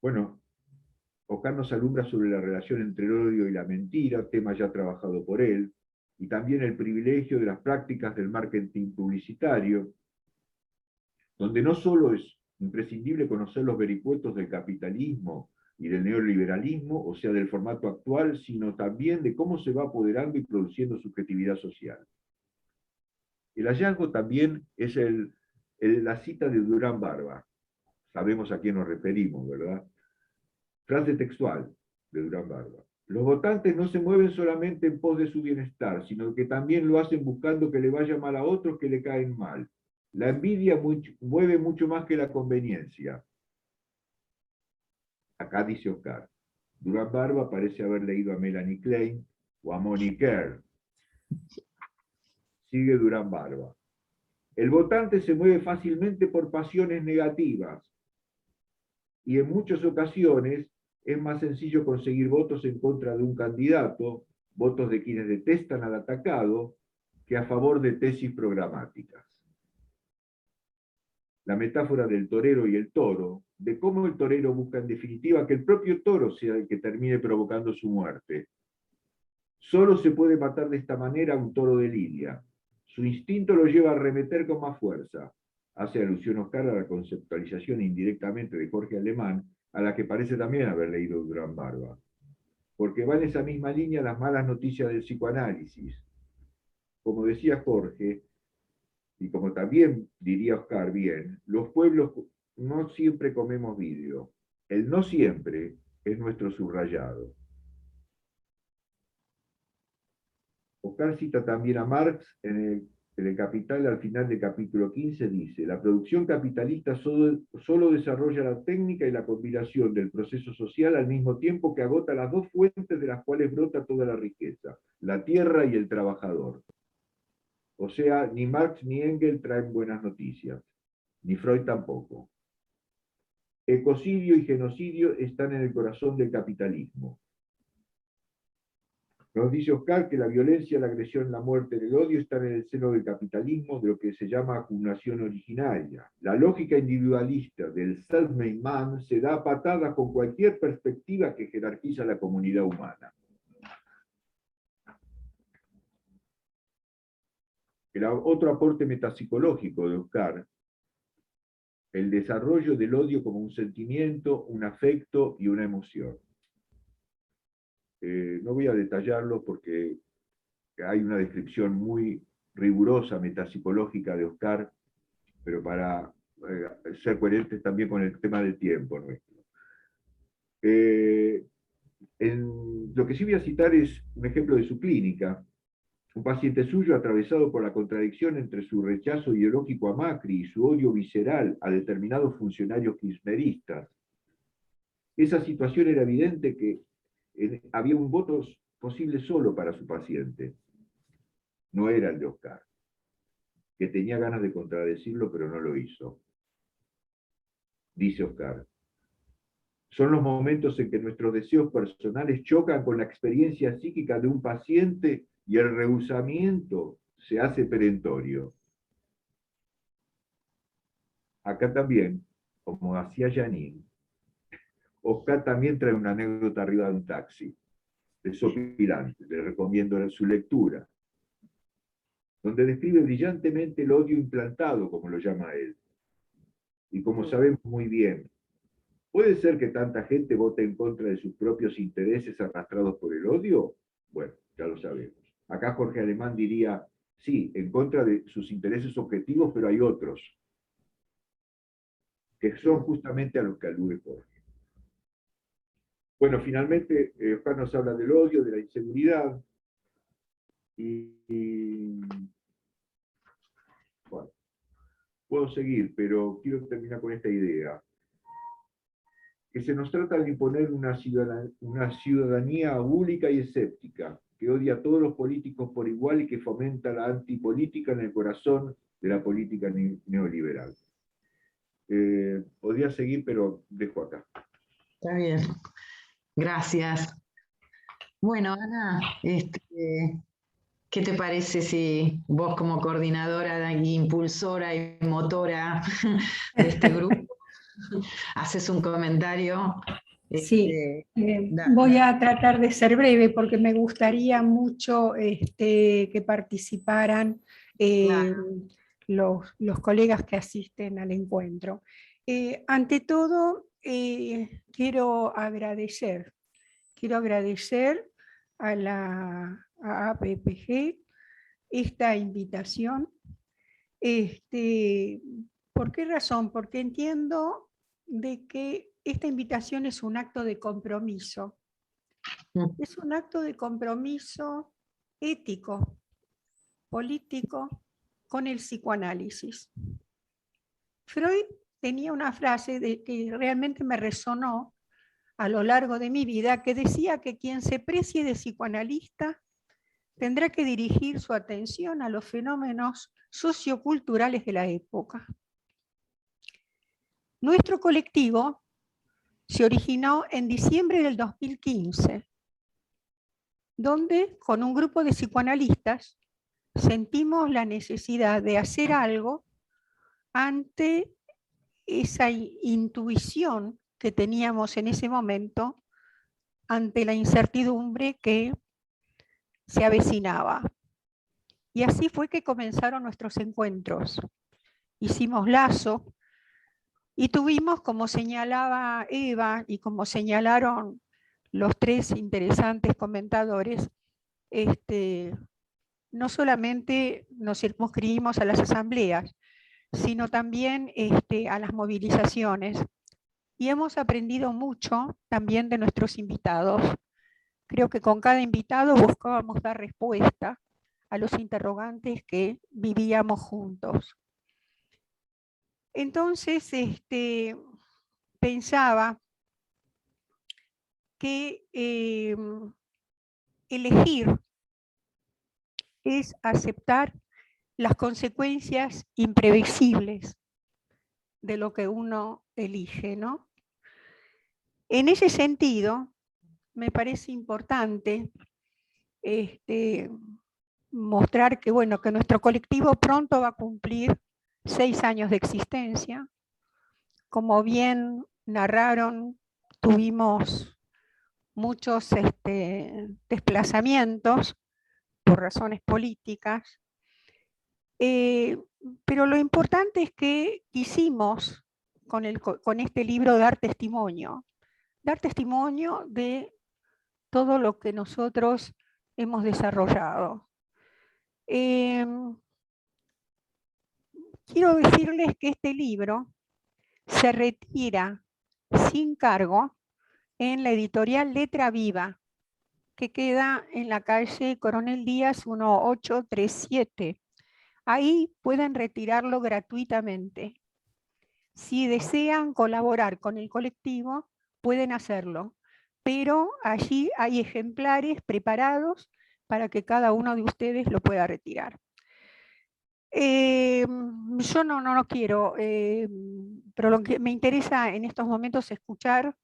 Bueno, Oscar nos alumbra sobre la relación entre el odio y la mentira, tema ya trabajado por él, y también el privilegio de las prácticas del marketing publicitario, donde no solo es imprescindible conocer los vericuetos del capitalismo y del neoliberalismo, o sea, del formato actual, sino también de cómo se va apoderando y produciendo subjetividad social. El hallazgo también es la cita de Durán Barba. Sabemos a quién nos referimos, ¿verdad? Frase textual de Durán Barba: los votantes no se mueven solamente en pos de su bienestar, sino que también lo hacen buscando que le vaya mal a otros que le caen mal. La envidia mueve mucho más que la conveniencia. Acá dice Oscar: Durán Barba parece haber leído a Melanie Klein o a Monique Kerr. Sigue Durán Barba: el votante se mueve fácilmente por pasiones negativas y en muchas ocasiones es más sencillo conseguir votos en contra de un candidato, votos de quienes detestan al atacado, que a favor de tesis programáticas. La metáfora del torero y el toro, de cómo el torero busca en definitiva que el propio toro sea el que termine provocando su muerte. Solo se puede matar de esta manera a un toro de lidia. Su instinto lo lleva a arremeter con más fuerza. Hace alusión Oscar a la conceptualización indirectamente de Jorge Alemán, a la que parece también haber leído Durán Barba. Porque va en esa misma línea las malas noticias del psicoanálisis. Como decía Jorge, y como también diría Oscar bien, los pueblos no siempre comemos vidrio. El no siempre es nuestro subrayado. Oscar cita también a Marx en el Capital, al final del capítulo 15, dice: la producción capitalista solo desarrolla la técnica y la combinación del proceso social al mismo tiempo que agota las dos fuentes de las cuales brota toda la riqueza, la tierra y el trabajador. O sea, ni Marx ni Engels traen buenas noticias, ni Freud tampoco. Ecocidio y genocidio están en el corazón del capitalismo. Nos dice Oscar que la violencia, la agresión, la muerte, el odio están en el seno del capitalismo, de lo que se llama acumulación originaria. La lógica individualista del self-made man se da a patadas con cualquier perspectiva que jerarquiza la comunidad humana. Otro aporte metapsicológico de Oscar: el desarrollo del odio como un sentimiento, un afecto y una emoción. No voy a detallarlo porque hay una descripción muy rigurosa metapsicológica de Oscar, pero para ser coherentes también con el tema del tiempo nuestro. Lo que sí voy a citar es un ejemplo de su clínica. Un paciente suyo atravesado por la contradicción entre su rechazo ideológico a Macri y su odio visceral a determinados funcionarios kirchneristas. Esa situación era evidente que había un voto posible solo para su paciente. No era el de Oscar, que tenía ganas de contradecirlo, pero no lo hizo. Dice Oscar: son los momentos en que nuestros deseos personales chocan con la experiencia psíquica de un paciente y el rehusamiento se hace perentorio. Acá también, como hacía Janine, Oscar también trae una anécdota arriba de un taxi. desopilante. Les recomiendo su lectura, donde describe brillantemente el odio implantado, como lo llama él. Y como sabemos muy bien, ¿puede ser que tanta gente vote en contra de sus propios intereses arrastrados por el odio? Bueno, ya lo sabemos. Acá Jorge Alemán diría, sí, en contra de sus intereses objetivos, pero hay otros, que son justamente a los que alude Jorge. Bueno, finalmente, Juan nos habla del odio, de la inseguridad, y bueno, puedo seguir, pero quiero terminar con esta idea, que se nos trata de imponer una ciudadanía abúlica y escéptica, que odia a todos los políticos por igual y que fomenta la antipolítica en el corazón de la política neoliberal. Podría seguir, pero dejo acá. Está bien. Gracias. Bueno, Ana, ¿qué te parece si vos como coordinadora, impulsora y motora de este grupo haces un comentario? Sí, voy a tratar de ser breve porque me gustaría mucho que participaran los colegas que asisten al encuentro. Ante todo, quiero agradecer a APPG esta invitación. ¿Por qué razón? Porque entiendo de que esta invitación es un acto de compromiso. Es un acto de compromiso ético, político, con el psicoanálisis. Freud tenía una frase que realmente me resonó a lo largo de mi vida, que decía que quien se precie de psicoanalista tendrá que dirigir su atención a los fenómenos socioculturales de la época. Nuestro colectivo se originó en diciembre del 2015, donde con un grupo de psicoanalistas sentimos la necesidad de hacer algo ante esa intuición que teníamos en ese momento ante la incertidumbre que se avecinaba. Y así fue que comenzaron nuestros encuentros. Hicimos lazo y tuvimos, como señalaba Eva y como señalaron los tres interesantes comentadores, no solamente nos circunscribimos a las asambleas, sino también a las movilizaciones. Y hemos aprendido mucho también de nuestros invitados. Creo que con cada invitado buscábamos dar respuesta a los interrogantes que vivíamos juntos. Entonces, pensaba que elegir es aceptar las consecuencias imprevisibles de lo que uno elige, ¿no? En ese sentido, me parece importante mostrar que, bueno, que nuestro colectivo pronto va a cumplir 6 años de existencia. Como bien narraron, tuvimos muchos desplazamientos por razones políticas, pero lo importante es que quisimos con este libro dar testimonio de todo lo que nosotros hemos desarrollado. Quiero decirles que este libro se retira sin cargo en la editorial Letra Viva, que queda en la calle Coronel Díaz 1837. Ahí pueden retirarlo gratuitamente. Si desean colaborar con el colectivo, pueden hacerlo, pero allí hay ejemplares preparados para que cada uno de ustedes lo pueda retirar. Yo no quiero, pero lo que me interesa en estos momentos es escuchar.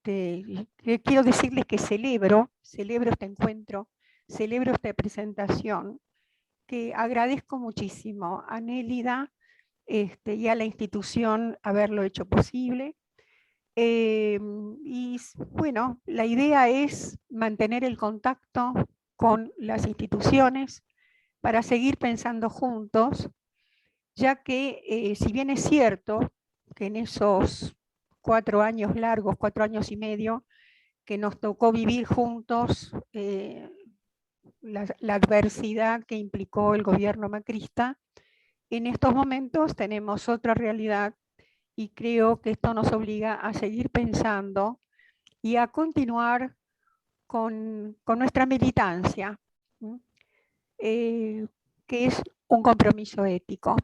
Quiero decirles que celebro este encuentro, celebro esta presentación, que agradezco muchísimo a Nélida y a la institución haberlo hecho posible. Y bueno, la idea es mantener el contacto con las instituciones para seguir pensando juntos, ya que si bien es cierto que en esos 4 años largos, 4 años y medio, que nos tocó vivir juntos la adversidad que implicó el gobierno macrista, en estos momentos tenemos otra realidad y creo que esto nos obliga a seguir pensando y a continuar con nuestra militancia, que es un compromiso ético.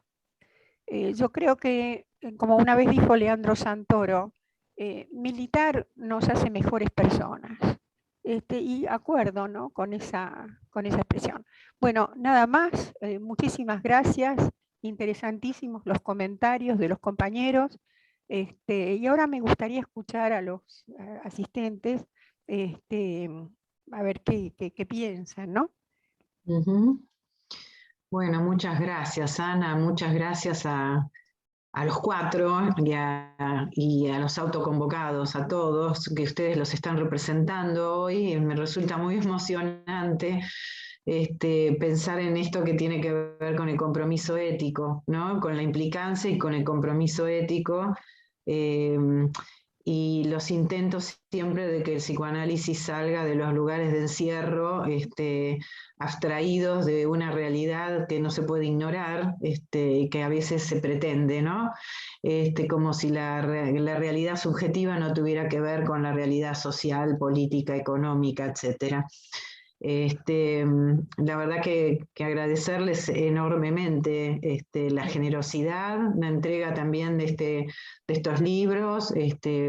Yo creo que, como una vez dijo Leandro Santoro, militar nos hace mejores personas. Y acuerdo, ¿no?, con esa expresión. Bueno, nada más, muchísimas gracias, interesantísimos los comentarios de los compañeros, y ahora me gustaría escuchar a los asistentes, a ver qué piensan, ¿no? Bueno, muchas gracias, Ana, muchas gracias a los 4 y a los autoconvocados, a todos, que ustedes los están representando hoy. Me resulta muy emocionante pensar en esto que tiene que ver con el compromiso ético, ¿no? Con la implicancia y con el compromiso ético, y los intentos siempre de que el psicoanálisis salga de los lugares de encierro, abstraídos de una realidad que no se puede ignorar, y que a veces se pretende, ¿no? Como si la realidad subjetiva no tuviera que ver con la realidad social, política, económica, etc. La verdad que agradecerles enormemente la generosidad, la entrega también de estos libros,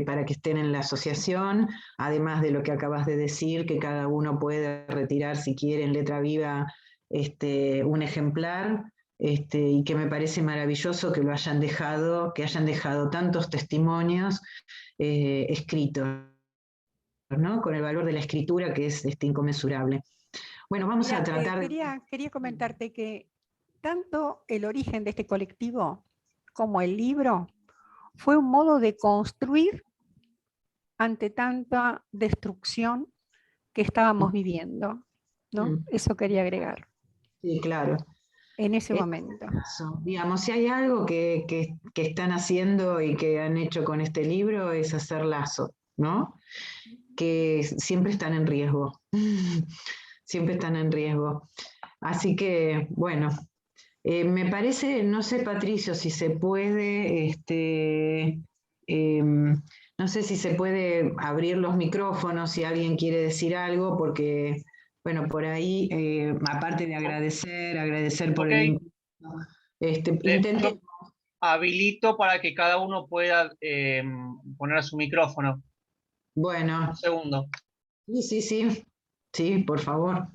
para que estén en la asociación, además de lo que acabas de decir, que cada uno puede retirar si quiere en letra viva un ejemplar, y que me parece maravilloso que lo hayan dejado, que hayan dejado tantos testimonios escritos, ¿no? Con el valor de la escritura, que es inconmensurable. Bueno, vamos a tratar quería comentarte que tanto el origen de este colectivo como el libro fue un modo de construir ante tanta destrucción que estábamos viviendo, ¿no? Eso quería agregar. Sí, claro. En ese momento. Digamos, si hay algo que están haciendo y que han hecho con este libro es hacer lazo, ¿no? Que siempre están en riesgo. Siempre están en riesgo. Así que, bueno, me parece, no sé, Patricio, si se puede, no sé si se puede abrir los micrófonos si alguien quiere decir algo, porque, bueno, por ahí, aparte de agradecer por el intento. Habilito para que cada uno pueda poner su micrófono. Bueno. Un segundo. Sí, por favor.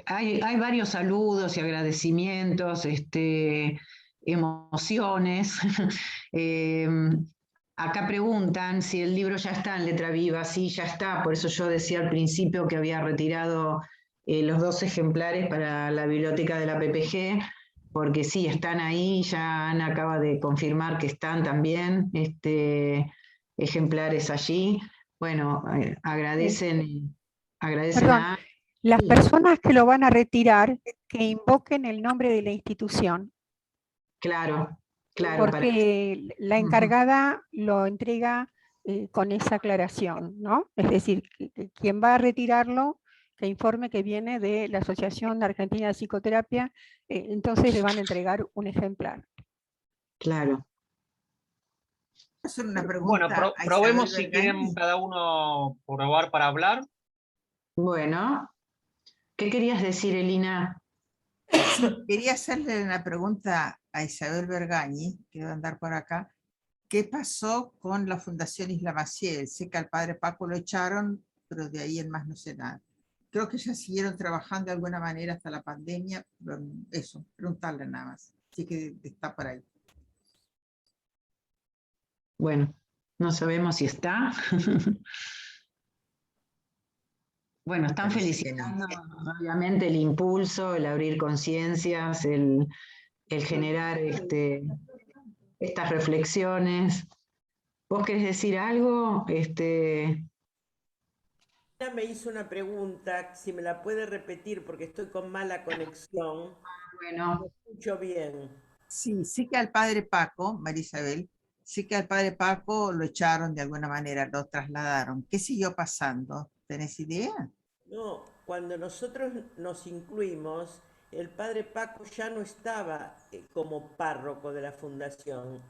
Hay varios saludos y agradecimientos, emociones. Acá preguntan si el libro ya está en letra viva. Sí, ya está. Por eso yo decía al principio que había retirado los 2 ejemplares para la biblioteca de la PPG, porque sí, están ahí. Ya Ana acaba de confirmar que están también ejemplares allí. Bueno, agradecen Perdón, a... las personas que lo van a retirar, que invoquen el nombre de la institución. Claro. Porque la encargada lo entrega con esa aclaración, ¿no? Es decir, quien va a retirarlo, que informe que viene de la Asociación Argentina de Psicoterapia, entonces le van a entregar un ejemplar. Claro. Hacer una pregunta. Bueno, probemos si quieren cada uno probar para hablar. Bueno, ¿qué querías decir, Elina? Quería hacerle una pregunta a Isabel Bergañi, que debe andar por acá. ¿Qué pasó con la Fundación Isla Maciel? Sé que al padre Paco lo echaron, pero de ahí en más no sé nada. Creo que ya siguieron trabajando de alguna manera hasta la pandemia, pero eso, preguntarle nada más. Así que está por ahí. Bueno, no sabemos si está. Bueno, están felicitando obviamente el impulso, el abrir conciencias, el generar estas reflexiones. ¿Vos querés decir algo? Me hizo una pregunta, si me la puede repetir porque estoy con mala conexión. Bueno, No escucho bien. Sí, sí que al padre Paco, María Isabel, sí que al padre Paco lo echaron de alguna manera, lo trasladaron. ¿Qué siguió pasando? ¿Tenés idea? No, cuando nosotros nos incluimos, el padre Paco ya no estaba como párroco de la fundación,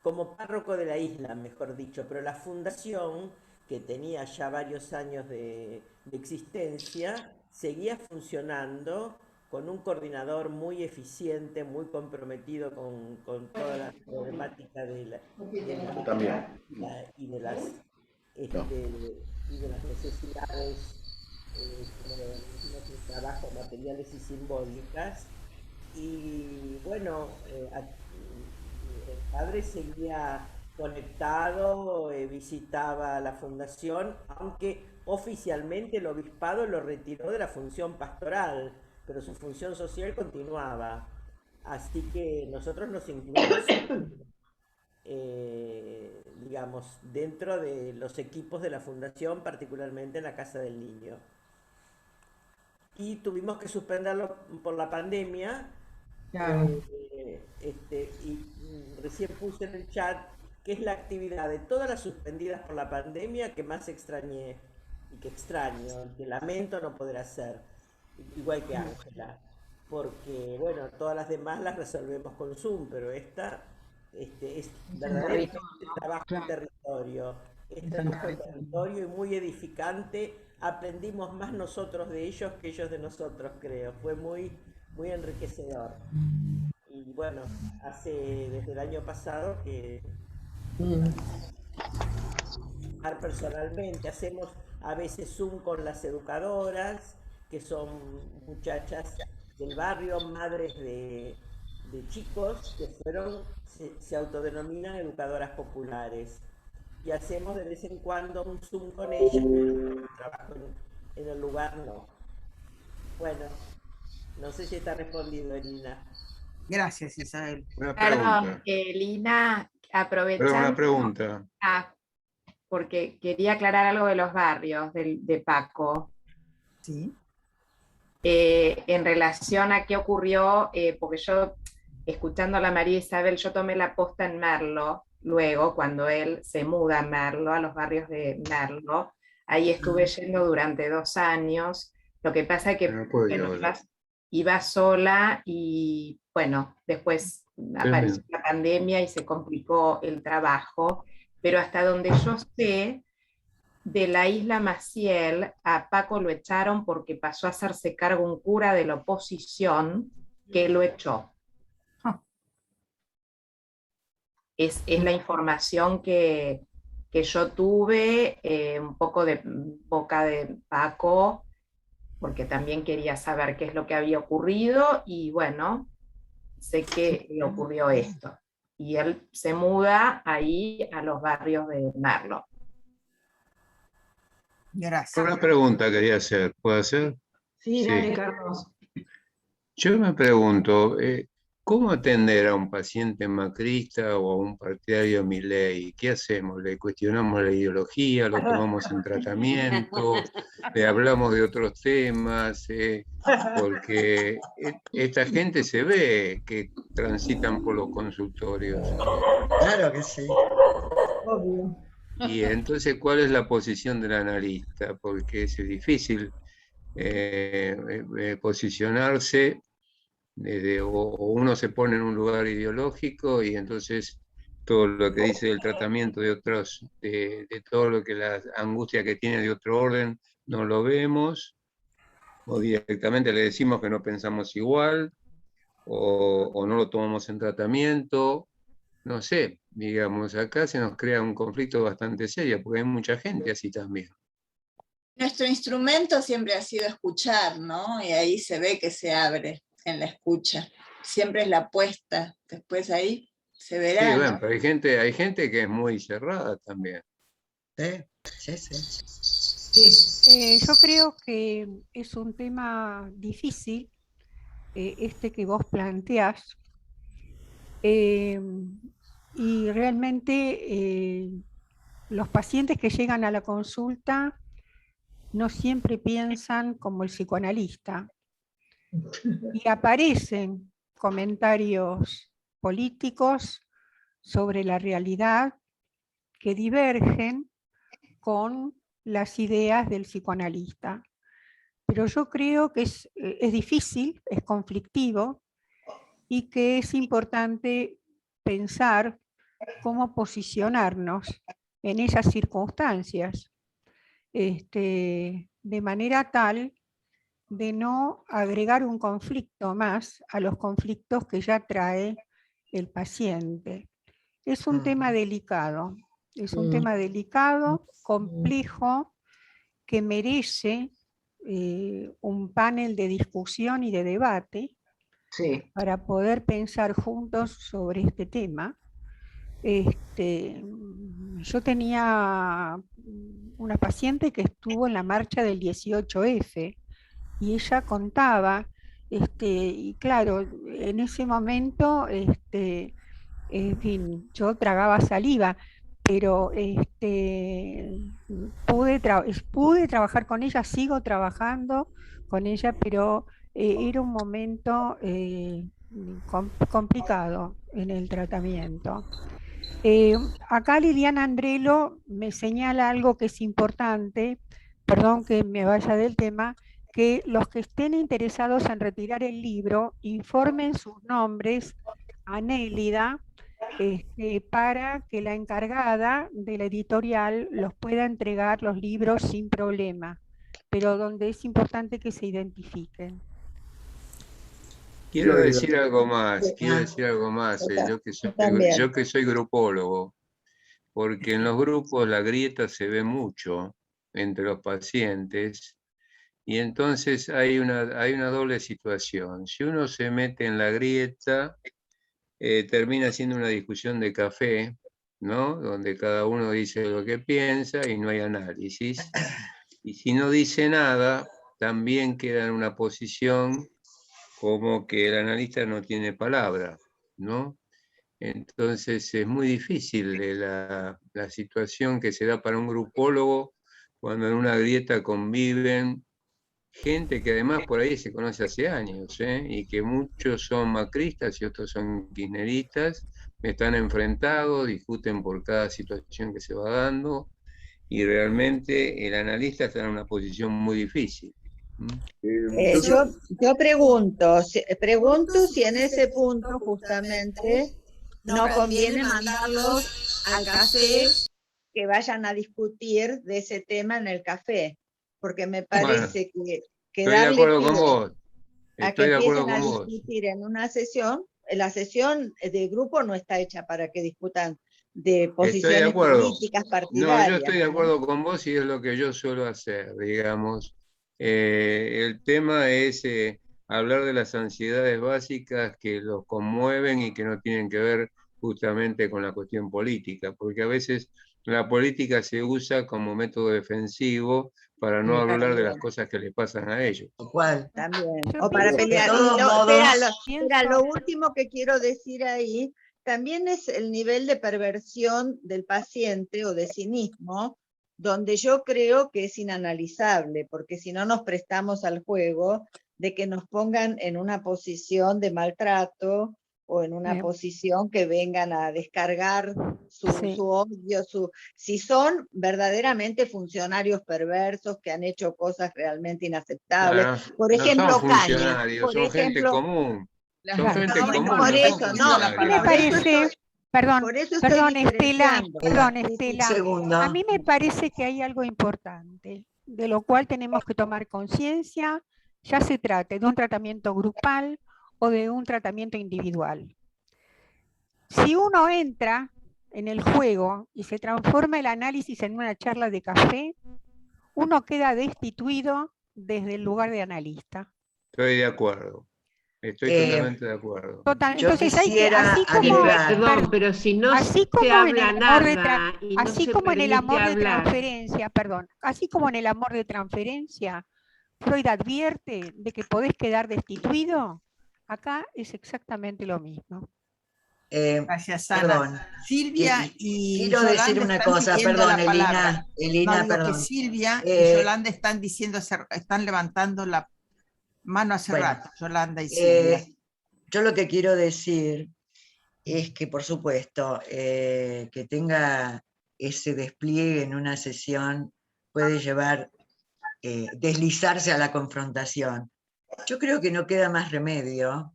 como párroco de la isla, mejor dicho, pero la fundación, que tenía ya varios años de existencia, seguía funcionando con un coordinador muy eficiente, muy comprometido con toda la problemática y de las, No. y de las necesidades como decimos, un trabajo, materiales y simbólicas. Y bueno, el padre seguía conectado, visitaba la fundación, aunque oficialmente el obispado lo retiró de la función pastoral, pero su función social continuaba. Así que nosotros nos incluimos, digamos, dentro de los equipos de la fundación, particularmente en la Casa del Niño. Y tuvimos que suspenderlo por la pandemia. claro. Recién puse en el chat que es la actividad de todas las suspendidas por la pandemia que más extrañé y que extraño, que lamento no poder hacer, igual que Ángela, porque bueno, todas las demás las resolvemos con Zoom, pero esta es verdaderamente trabajo en Claro, territorio, es es trabajo en territorio. territorio y muy edificante. Aprendimos más nosotros de ellos que ellos de nosotros, creo. Fue muy, muy enriquecedor. Y bueno, desde el año pasado que Mm. personalmente hacemos a veces Zoom con las educadoras, que son muchachas del barrio, madres de chicos que se autodenominan educadoras populares. Y hacemos de vez en cuando un Zoom con ellas, trabajo en el lugar no. Bueno, no sé si está respondido, Elina. Gracias, Isabel. Una Perdón, pregunta. Lina, Perdón, aprovechando, una pregunta. porque quería aclarar algo de los barrios de Paco, Sí. en relación a qué ocurrió, porque yo, escuchando a la María Isabel, yo tomé la posta en Merlo, luego, cuando él se muda a Merlo, a los barrios de Merlo, ahí estuve yendo durante 2 años, lo que pasa es que, No puedo ir bueno, ahora. iba sola y, bueno, después apareció la pandemia y se complicó el trabajo, pero hasta donde yo sé, de la isla Maciel, a Paco lo echaron porque pasó a hacerse cargo un cura de la oposición que lo echó. Es la información que yo tuve, un poco de boca de Paco, porque también quería saber qué es lo que había ocurrido, y bueno, sé que le ocurrió esto. Y él se muda ahí a los barrios de Merlo. Gracias. Una pregunta quería hacer, ¿puedo hacer? Sí, Sí. dale, Carlos. Yo me pregunto, ¿cómo atender a un paciente macrista o a un partidario de Milei? ¿Qué hacemos? ¿Le cuestionamos la ideología? ¿Lo tomamos en tratamiento? ¿Le hablamos de otros temas? Porque esta gente se ve que transitan por los consultorios. Claro que sí. Obvio. Y entonces, ¿cuál es la posición del analista? Porque es difícil posicionarse o uno se pone en un lugar ideológico y entonces todo lo que dice del tratamiento de otros, de todo lo que la angustia que tiene de otro orden, no lo vemos, o directamente le decimos que no pensamos igual, o no lo tomamos en tratamiento. No sé, digamos, acá se nos crea un conflicto bastante serio, porque hay mucha gente así también. Nuestro instrumento siempre ha sido escuchar, ¿no? Y ahí se ve que se abre en la escucha. Siempre es la apuesta. Después ahí se verá. Sí, bueno, ¿no? pero hay gente que es muy cerrada también. Sí, sí. Sí. Yo creo que es un tema difícil, este que vos planteás, y y realmente los pacientes que llegan a la consulta no siempre piensan como el psicoanalista. Y aparecen comentarios políticos sobre la realidad que divergen con las ideas del psicoanalista. Pero yo creo que es difícil, es conflictivo, y que es importante pensar cómo posicionarnos en esas circunstancias, de manera tal de no agregar un conflicto más a los conflictos que ya trae el paciente. Es un tema delicado, complejo, que merece un panel de discusión y de debate para poder pensar juntos sobre este tema. Yo tenía una paciente que estuvo en la marcha del 18F y ella contaba, y claro, en ese momento, en fin, yo tragaba saliva, pero pude trabajar con ella, sigo trabajando con ella, pero era un momento complicado en el tratamiento. Acá Liliana Andrelo me señala algo que es importante, perdón que me vaya del tema, que los que estén interesados en retirar el libro informen sus nombres a Nélida, para que la encargada de la editorial los pueda entregar los libros sin problema, pero donde es importante que se identifiquen. Quiero decir algo más, yo que soy grupólogo, porque en los grupos la grieta se ve mucho entre los pacientes, y entonces hay una doble situación. Si uno se mete en la grieta, termina siendo una discusión de café, ¿no? Donde cada uno dice lo que piensa y no hay análisis. Y si no dice nada, también queda en una posición como que el analista no tiene palabra, ¿no? Entonces es muy difícil la situación que se da para un grupólogo cuando en una grieta conviven gente que además por ahí se conoce hace años, y que muchos son macristas y otros son kirchneristas, están enfrentados, discuten por cada situación que se va dando, y realmente el analista está en una posición muy difícil. Yo pregunto si en ese punto justamente no conviene mandarlos al café, que vayan a discutir de ese tema en el café, porque me parece que estoy de acuerdo con vos. A que empiecen a discutir en una sesión, la sesión de grupo no está hecha para que discutan de posiciones políticas partidarias. No, yo estoy de acuerdo con vos y es lo que yo suelo hacer, digamos. El tema es hablar de las ansiedades básicas que los conmueven y que no tienen que ver justamente con la cuestión política, porque a veces la política se usa como método defensivo para no hablar de las cosas que les pasan a ellos. ¿Cuál? También. O para pelear. Lo último que quiero decir ahí también es el nivel de perversión del paciente o de cinismo, donde yo creo que es inanalizable, porque si no nos prestamos al juego de que nos pongan en una posición de maltrato o en una posición que vengan a descargar su odio, si son verdaderamente funcionarios perversos que han hecho cosas realmente inaceptables. Por ejemplo, no son funcionarios, son gente común. Son gente común. Por eso, no, me parece... Perdón, Estela, a mí me parece que hay algo importante, de lo cual tenemos que tomar conciencia, ya se trate de un tratamiento grupal o de un tratamiento individual. Si uno entra en el juego y se transforma el análisis en una charla de café, uno queda destituido desde el lugar de analista. Estoy de acuerdo. Estoy totalmente de acuerdo. Entonces hay que, así como, perdón, pero si no así se como habla nada y no así se como en el amor permite de hablar. transferencia, perdón, así como en el amor de transferencia, Freud advierte de que podés quedar destituido, acá es exactamente lo mismo. Gracias, Ana. Perdón. Silvia que- y quiero Yolanda decir una están cosa, pidiendo perdón, la palabra. Elina, No, Elina, digo que perdón. Silvia y Yolanda están diciendo, están levantando la mano hace Bueno, rato, Yolanda y Silvia. yo lo que quiero decir es que, por supuesto, que tenga ese despliegue en una sesión puede llevar, deslizarse a la confrontación. Yo creo que no queda más remedio,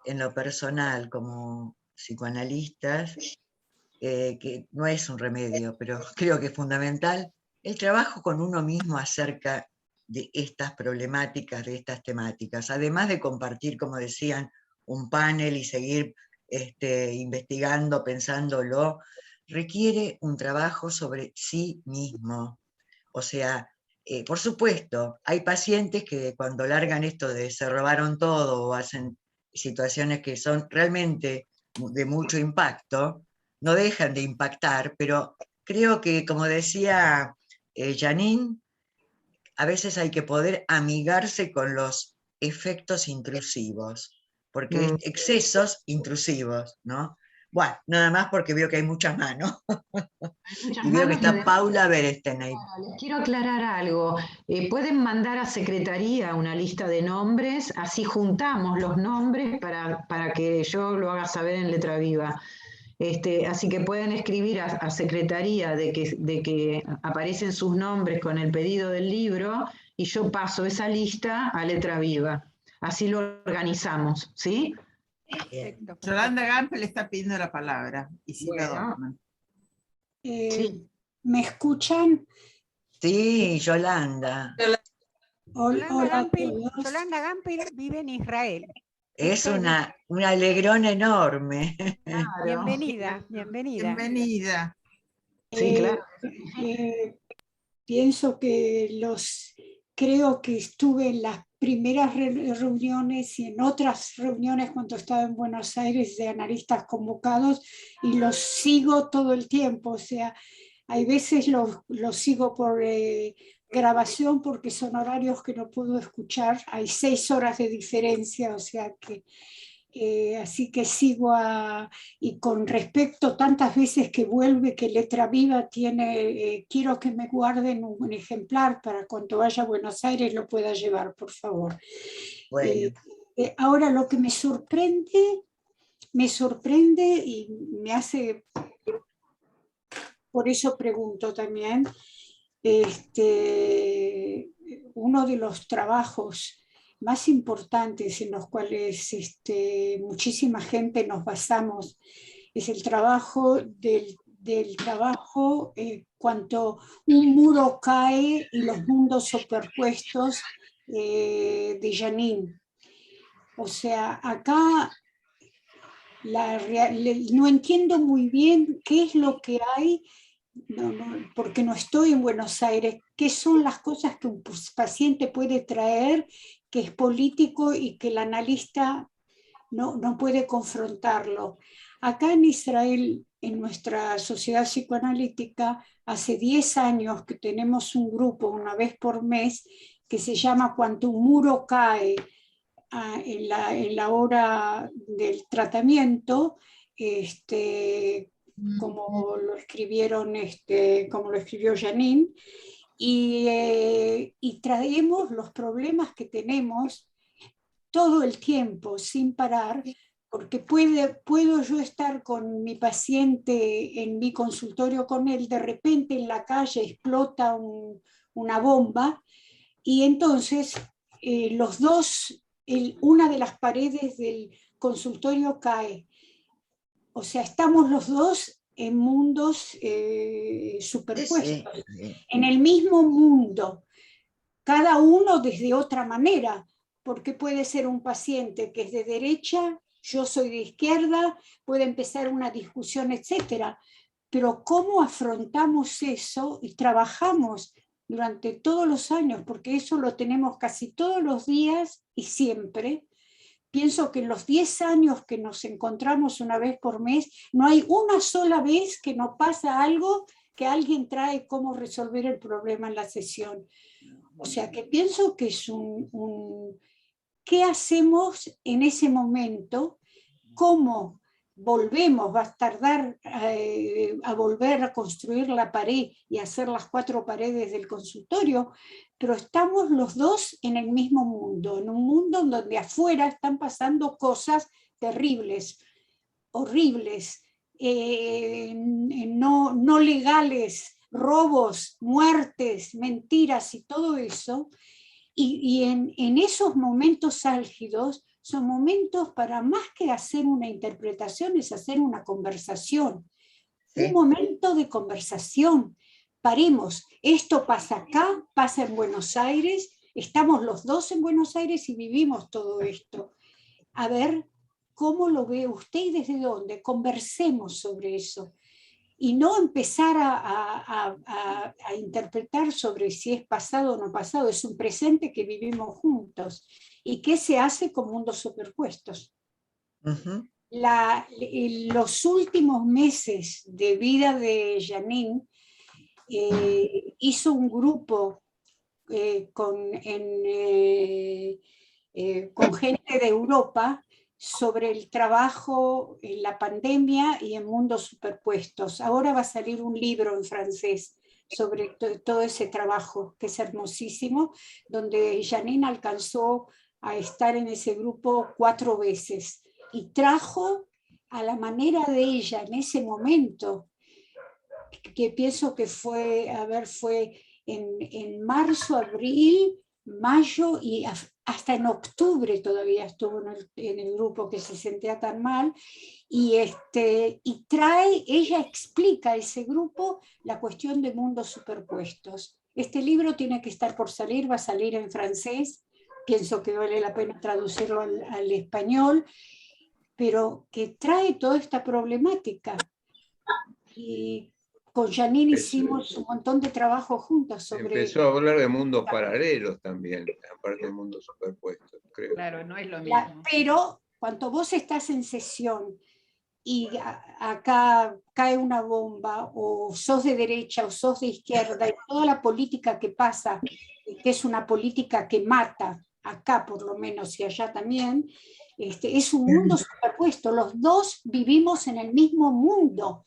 en lo personal, como psicoanalistas, que no es un remedio, pero creo que es fundamental, el trabajo con uno mismo acerca de estas problemáticas, de estas temáticas, además de compartir, como decían, un panel y seguir investigando, pensándolo, requiere un trabajo sobre sí mismo. O sea, por supuesto, hay pacientes que cuando largan esto de se robaron todo o hacen situaciones que son realmente de mucho impacto, no dejan de impactar, pero creo que, como decía Janine, a veces hay que poder amigarse con los efectos intrusivos, porque es excesos intrusivos, ¿no? Bueno, nada más porque veo que hay muchas manos. Y veo que está Paula Beresten ahí. Les quiero aclarar algo. Pueden mandar a Secretaría una lista de nombres, así juntamos los nombres para que yo lo haga saber en letra viva. Así que pueden escribir a Secretaría de que aparecen sus nombres con el pedido del libro y yo paso esa lista a letra viva. Así lo organizamos, ¿sí? Perfecto. Yolanda Gampe le está pidiendo la palabra. Y Silvia Bueno. Dorfman. Sí. ¿Me escuchan? Sí, Yolanda. Hola a todos. Yolanda Gamper vive en Israel. Es un alegrón enorme. Claro. Bienvenida, bienvenida. Bienvenida. Sí, claro. Pienso que creo que estuve en las primeras reuniones y en otras reuniones cuando estaba en Buenos Aires de analistas convocados y los sigo todo el tiempo. O sea, hay veces los sigo por grabación porque son horarios que no puedo escuchar. Hay 6 horas de diferencia, o sea que así que sigo y con respecto tantas veces que vuelve que Letra Viva tiene, quiero que me guarden un ejemplar para cuando vaya a Buenos Aires lo pueda llevar, por favor. Bueno. Ahora lo que me sorprende y me hace, por eso pregunto también, uno de los trabajos más importantes en los cuales muchísima gente nos basamos es el trabajo del trabajo cuando un muro cae y los mundos superpuestos de Janine. O sea, acá no entiendo muy bien qué es lo que hay, porque no estoy en Buenos Aires, qué son las cosas que un paciente puede traer que es político y que el analista no puede confrontarlo. Acá en Israel, en nuestra sociedad psicoanalítica, hace 10 años que tenemos un grupo una vez por mes que se llama Cuando un muro cae en la hora del tratamiento, como lo escribieron, como lo escribió Janine, y traemos los problemas que tenemos todo el tiempo, sin parar, porque puedo yo estar con mi paciente en mi consultorio con él, de repente en la calle explota una bomba, y entonces los dos, una de las paredes del consultorio cae. O sea, estamos los dos en mundos superpuestos, en el mismo mundo, cada uno desde otra manera, porque puede ser un paciente que es de derecha, yo soy de izquierda, puede empezar una discusión, etcétera. Pero cómo afrontamos eso y trabajamos durante todos los años, porque eso lo tenemos casi todos los días y siempre. Pienso que en los 10 años que nos encontramos una vez por mes, no hay una sola vez que nos pasa algo que alguien trae cómo resolver el problema en la sesión. O sea que pienso que es ¿qué hacemos en ese momento? ¿Cómo volvemos, va a tardar a volver a construir la pared y hacer las 4 paredes del consultorio, pero estamos los dos en el mismo mundo, en un mundo donde afuera están pasando cosas terribles, horribles, no legales, robos, muertes, mentiras y todo eso. Y en esos momentos álgidos son momentos para más que hacer una interpretación, es hacer una conversación. Sí. Un momento de conversación. Paremos, esto pasa acá, pasa en Buenos Aires, estamos los dos en Buenos Aires y vivimos todo esto. A ver, ¿cómo lo ve usted y desde dónde? Conversemos sobre eso. Y no empezar a interpretar sobre si es pasado o no pasado, es un presente que vivimos juntos. ¿Y qué se hace con mundos superpuestos? Uh-huh. Los últimos meses de vida de Janine hizo un grupo con gente de Europa sobre el trabajo en la pandemia y en mundos superpuestos. Ahora va a salir un libro en francés sobre todo ese trabajo, que es hermosísimo, donde Janine alcanzó a estar en ese grupo 4 veces y trajo a la manera de ella en ese momento, que pienso que fue en marzo, abril, mayo y hasta en octubre todavía estuvo en el grupo que se sentía tan mal, y ella explica a ese grupo la cuestión de mundos superpuestos. Este libro tiene que estar por salir, va a salir en francés, pienso que vale la pena traducirlo al español, pero que trae toda esta problemática. Y con Janine hicimos un montón de trabajo juntos sobre... Empezó a hablar de mundos paralelos también, aparte de mundos superpuestos, creo. Claro, no es lo mismo. Pero cuando vos estás en sesión y acá cae una bomba, o sos de derecha o sos de izquierda, y toda la política que pasa, que es una política que mata, acá por lo menos y allá también, es un mundo superpuesto, los dos vivimos en el mismo mundo.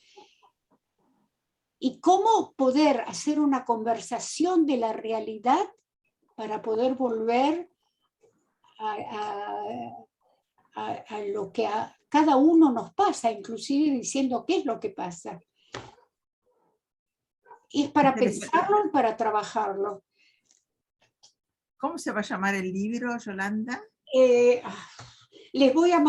¿Y cómo poder hacer una conversación de la realidad para poder volver a lo que a cada uno nos pasa, inclusive diciendo qué es lo que pasa? Y es para pensarlo y para trabajarlo. ¿Cómo se va a llamar el libro, Yolanda? Le voy a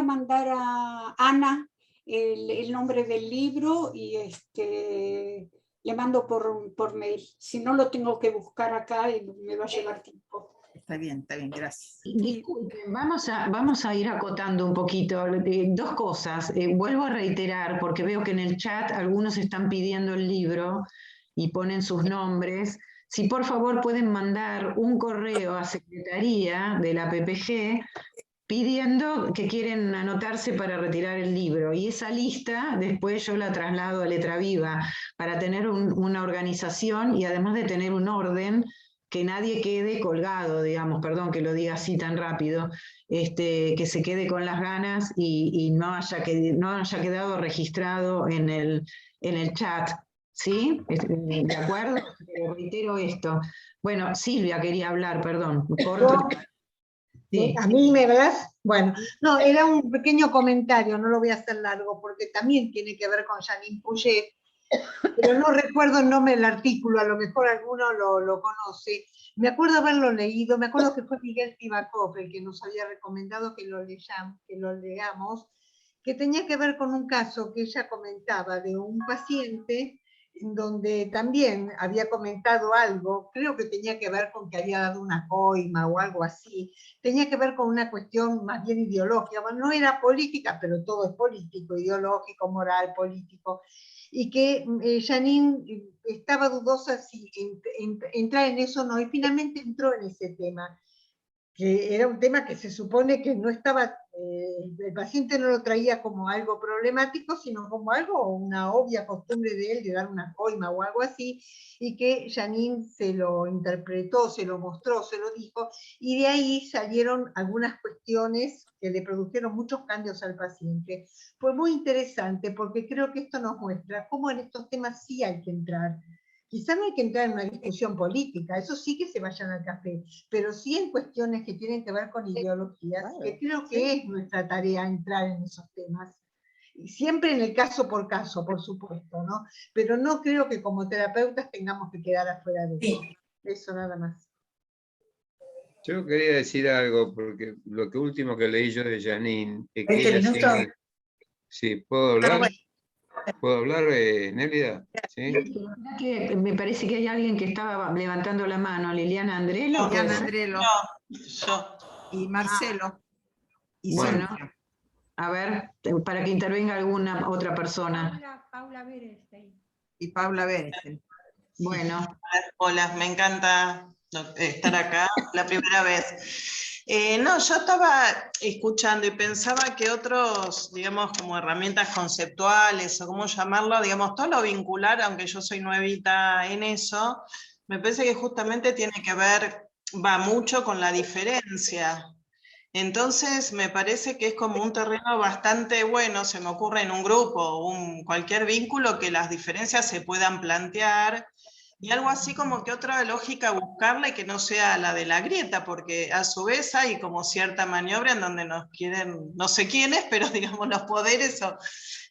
mandar a Ana el nombre del libro y le mando por mail. Si no, lo tengo que buscar acá y me va a llevar tiempo. Está bien, gracias. Disculpen, vamos a ir acotando un poquito. 2 cosas. Vuelvo a reiterar, porque veo que en el chat algunos están pidiendo el libro y ponen sus nombres. Si por favor pueden mandar un correo a Secretaría de la PPG pidiendo que quieren anotarse para retirar el libro, y esa lista después yo la traslado a Letra Viva para tener una organización y además de tener un orden, que nadie quede colgado, digamos, perdón que lo diga así tan rápido, que se quede con las ganas y no haya quedado registrado en el chat, ¿sí? ¿De acuerdo? Pero reitero esto. Bueno, Silvia quería hablar, perdón. Corto. Sí. A mí me verás, bueno, no, era un pequeño comentario, no lo voy a hacer largo, porque también tiene que ver con Janine Pouget, pero no recuerdo el nombre del artículo, a lo mejor alguno lo conoce. Me acuerdo haberlo leído, me acuerdo que fue Miguel Tibakov el que nos había recomendado que lo leamos, que tenía que ver con un caso que ella comentaba de un paciente en donde también había comentado algo, creo que tenía que ver con que había dado una coima o algo así, tenía que ver con una cuestión más bien ideológica, bueno, no era política, pero todo es político, ideológico, moral, político, y que Janine estaba dudosa si entrar en eso o no, y finalmente entró en ese tema, que era un tema que se supone que no estaba El paciente no lo traía como algo problemático, sino como algo, una obvia costumbre de él de dar una coima o algo así, y que Janine se lo interpretó, se lo mostró, se lo dijo, y de ahí salieron algunas cuestiones que le produjeron muchos cambios al paciente. Fue muy interesante porque creo que esto nos muestra cómo en estos temas sí hay que entrar. Quizás no hay que entrar en una discusión política, eso sí que se vayan al café, pero sí en cuestiones que tienen que ver con ideologías, que creo que es nuestra tarea entrar en esos temas. Y siempre en el caso por caso, por supuesto, ¿no? Pero no creo que como terapeutas tengamos que quedar afuera de eso. Eso nada más. Yo quería decir algo, porque lo que último que leí yo de Janine es que 20 ella minutos. siempre... Sí, ¿puedo hablar? ¿Puedo hablar, Nélida? ¿Sí? Que me parece que hay alguien que estaba levantando la mano, Liliana Andrelo. Liliana Andrelo. Yo. Y Marcelo. Y Bueno, Cintia. a ver, para que intervenga alguna otra persona. Paula Berenstein. Y Paula Berenstein. Bueno. Hola, me encanta estar acá la primera vez. No, yo estaba escuchando y pensaba que otros, digamos, como herramientas conceptuales o cómo llamarlo, digamos, todo lo vincular, aunque yo soy nuevita en eso, me parece que justamente tiene que ver, va mucho con la diferencia. Entonces me parece que es como un terreno bastante bueno, se me ocurre en un grupo, cualquier vínculo que las diferencias se puedan plantear, y algo así como que otra lógica buscarla y que no sea la de la grieta, porque a su vez hay como cierta maniobra en donde nos quieren, no sé quiénes, pero digamos los poderes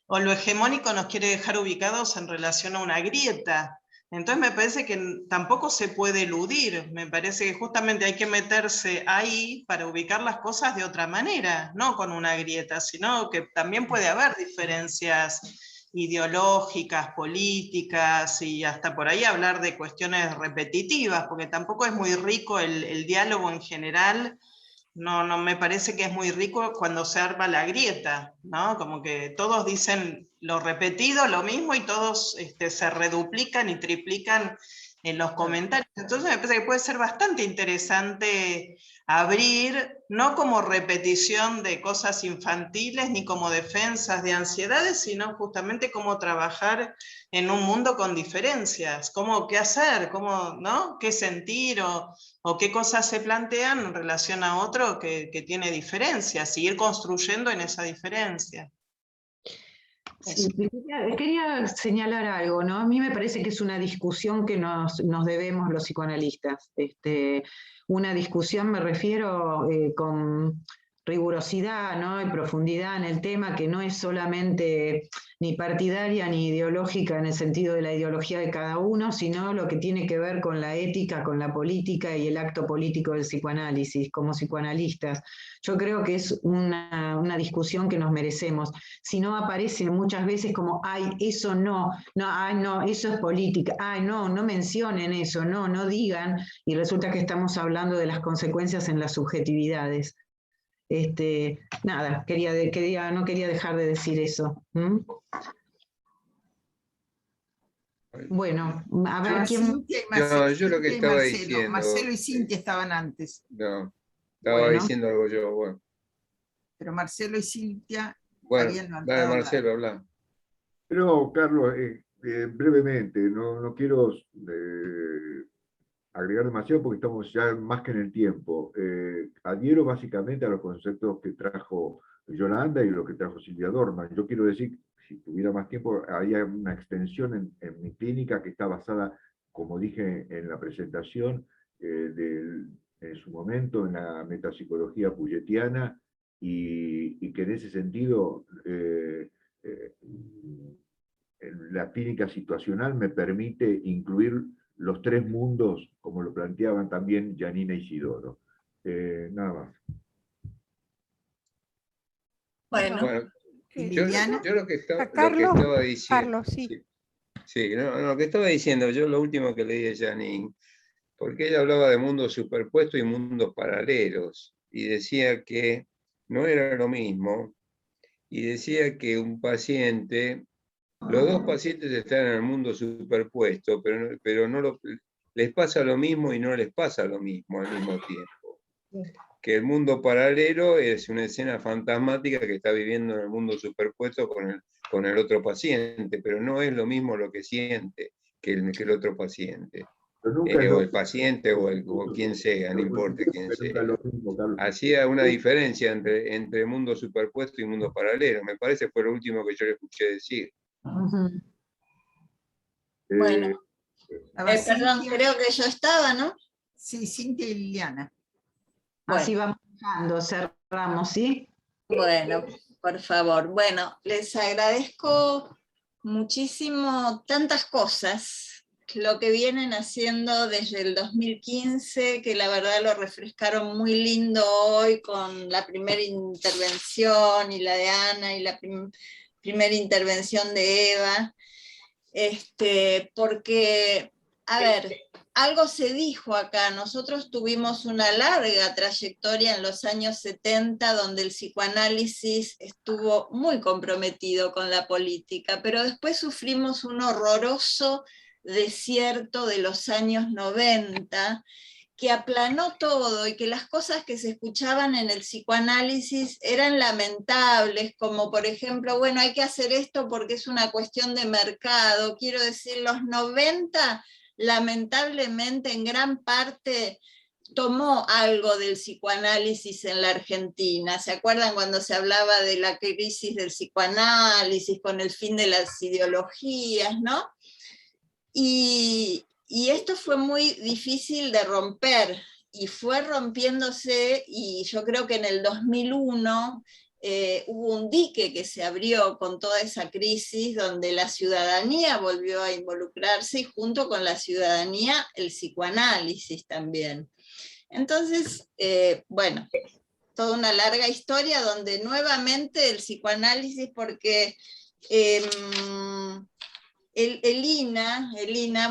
o lo hegemónico nos quiere dejar ubicados en relación a una grieta. Entonces me parece que tampoco se puede eludir, me parece que justamente hay que meterse ahí para ubicar las cosas de otra manera, no con una grieta, sino que también puede haber diferencias ideológicas, políticas y hasta por ahí hablar de cuestiones repetitivas, porque tampoco es muy rico el diálogo en general. No me parece que es muy rico cuando se arma la grieta, ¿no? Como que todos dicen lo repetido, lo mismo, y todos se reduplican y triplican en los comentarios. Entonces me parece que puede ser bastante interesante abrir, no como repetición de cosas infantiles, ni como defensas de ansiedades, sino justamente cómo trabajar en un mundo con diferencias, cómo qué hacer, cómo, ¿no? Qué sentir o qué cosas se plantean en relación a otro que tiene diferencias, y ir construyendo en esa diferencia. Sí, quería señalar algo, ¿no? A mí me parece que es una discusión que nos debemos los psicoanalistas. Una discusión, me refiero con rigurosidad, ¿no? Y profundidad en el tema, que no es solamente ni partidaria ni ideológica en el sentido de la ideología de cada uno, sino lo que tiene que ver con la ética, con la política y el acto político del psicoanálisis, como psicoanalistas. Yo creo que es una discusión que nos merecemos. Si no aparece muchas veces como, ay, eso no, ay, no, eso es política, ay, no mencionen eso, no digan, y resulta que estamos hablando de las consecuencias en las subjetividades. Nada, no quería dejar de decir eso. Bueno, a ver quién... Yo lo que estaba diciendo... Marcelo y Cintia estaban antes. No, estaba diciendo algo yo, bueno. Pero Marcelo y Cintia Bueno, habían dale levantado Marcelo, habla. Pero, Carlos, brevemente, no quiero agregar demasiado porque estamos ya más que en el tiempo. Adhiero básicamente a los conceptos que trajo Yolanda y lo que trajo Silvia Dorman. Yo quiero decir, si tuviera más tiempo, había una extensión en mi clínica que está basada, como dije en la presentación, en su momento en la metapsicología puyetiana, y que en ese sentido la clínica situacional me permite incluir los tres mundos, como lo planteaban también Janina y Isidoro. Nada más. Bueno, yo lo que estaba diciendo... Carlos, sí. Sí, lo que estaba diciendo, yo lo último que leí de Janine, porque ella hablaba de mundos superpuestos y mundos paralelos, y decía que no era lo mismo, y decía que un paciente, los dos pacientes están en el mundo superpuesto, pero no les pasa lo mismo y no les pasa lo mismo al mismo tiempo. que el mundo paralelo es una escena fantasmática que está viviendo en el mundo superpuesto con el otro paciente, pero no es lo mismo lo que siente que el otro paciente. O el paciente o quien sea, no importa quién sea. Hacía una diferencia entre mundo superpuesto y mundo paralelo. Me parece fue lo último que yo le escuché decir. Bueno, perdón, creo que yo estaba, ¿no? Sí, Cintia y Liliana. Así vamos dejando, cerramos, ¿sí? Bueno, por favor. Bueno, les agradezco muchísimo tantas cosas, lo que vienen haciendo desde el 2015, que la verdad lo refrescaron muy lindo hoy con la primera intervención y la de Ana y la primera intervención de Eva, porque, a ver, algo se dijo acá, nosotros tuvimos una larga trayectoria en los años 70 donde el psicoanálisis estuvo muy comprometido con la política, pero después sufrimos un horroroso desierto de los años 90 que aplanó todo y que las cosas que se escuchaban en el psicoanálisis eran lamentables, como por ejemplo, bueno, hay que hacer esto porque es una cuestión de mercado. Quiero decir, los 90 lamentablemente en gran parte tomó algo del psicoanálisis en la Argentina. ¿Se acuerdan cuando se hablaba de la crisis del psicoanálisis con el fin de las ideologías, ¿no? Y esto fue muy difícil de romper, y fue rompiéndose, y yo creo que en el 2001 hubo un dique que se abrió con toda esa crisis, donde la ciudadanía volvió a involucrarse, y junto con la ciudadanía el psicoanálisis también. Entonces, bueno, toda una larga historia donde nuevamente el psicoanálisis, porque Elina,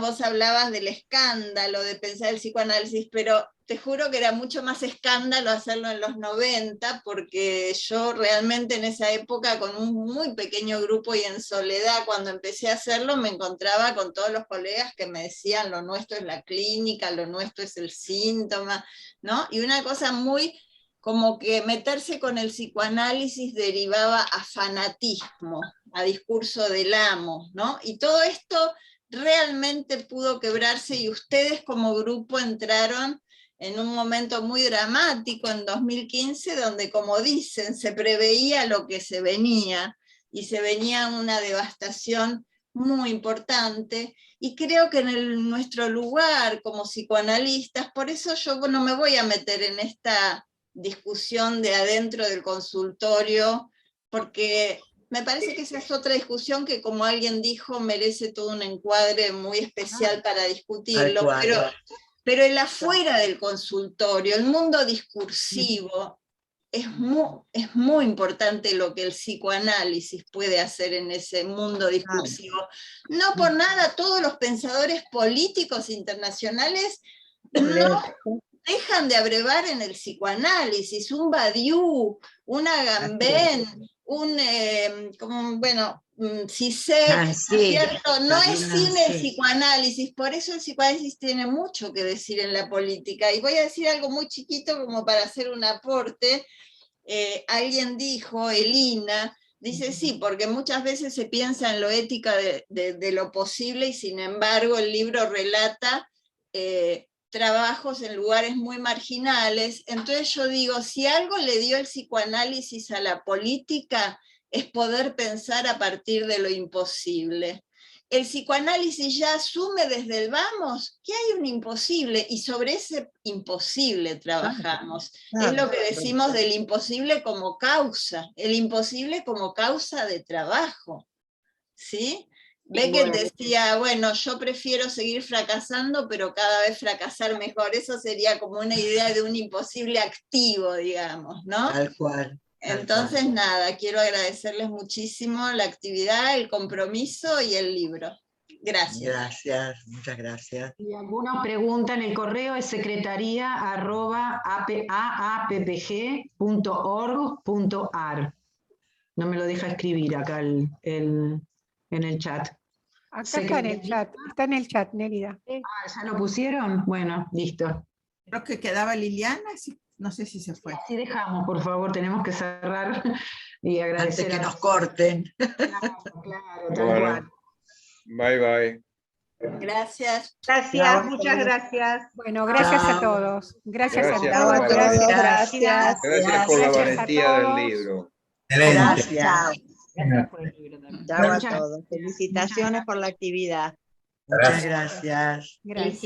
vos hablabas del escándalo de pensar el psicoanálisis, pero te juro que era mucho más escándalo hacerlo en los 90, porque yo realmente en esa época, con un muy pequeño grupo y en soledad, cuando empecé a hacerlo, me encontraba con todos los colegas que me decían, lo nuestro es la clínica, lo nuestro es el síntoma, ¿no? Y una cosa muy como que meterse con el psicoanálisis derivaba a fanatismo, a discurso del amo, ¿no? Y todo esto realmente pudo quebrarse, y ustedes como grupo entraron en un momento muy dramático en 2015, donde, como dicen, se preveía lo que se venía, y se venía una devastación muy importante, y creo que en nuestro lugar como psicoanalistas, por eso yo no me voy a meter en esta discusión de adentro del consultorio, porque me parece que esa es otra discusión que, como alguien dijo, merece todo un encuadre muy especial para discutirlo, pero el afuera del consultorio, el mundo discursivo, es muy importante lo que el psicoanálisis puede hacer en ese mundo discursivo. No por nada todos los pensadores políticos internacionales no dejan de abrevar en el psicoanálisis, un Badiou, un Agamben, Cizek, ¿cierto? No es sin el psicoanálisis, por eso el psicoanálisis tiene mucho que decir en la política. Y voy a decir algo muy chiquito como para hacer un aporte. Alguien dijo, Elina, dice sí, porque muchas veces se piensa en lo ética de lo posible, y sin embargo el libro relata trabajos en lugares muy marginales. Entonces yo digo, si algo le dio el psicoanálisis a la política, es poder pensar a partir de lo imposible. El psicoanálisis ya asume desde el vamos que hay un imposible, y sobre ese imposible trabajamos. Es lo que decimos del imposible como causa, el imposible como causa de trabajo, ¿sí? Beckett decía, bueno, yo prefiero seguir fracasando, pero cada vez fracasar mejor. Eso sería como una idea de un imposible activo, digamos, ¿no? Tal cual. Entonces, nada, quiero agradecerles muchísimo la actividad, el compromiso y el libro. Gracias. Gracias, muchas gracias. Y algunos preguntan, el correo es secretaria@aappg.org.ar. No me lo deja escribir acá en el chat. Acá está en el chat, Nérida. ¿Ya lo pusieron? Bueno, listo. Creo que quedaba Liliana, si No sé si se fue. Así dejamos, por favor, tenemos que cerrar y Antes agradecer. que nos corten. Claro, tal Bueno, cual. bye bye. Gracias. Gracias, muchas gracias. Bueno, gracias a Chao. todos. Gracias a Gracias, todos. Bárbara. Gracias. Gracias por la Gracias a valentía del todos. libro. Excelente. Gracias. Gracias por el libro también. Chao a Muchas todos. Felicitaciones por la actividad. Muchas gracias. Gracias.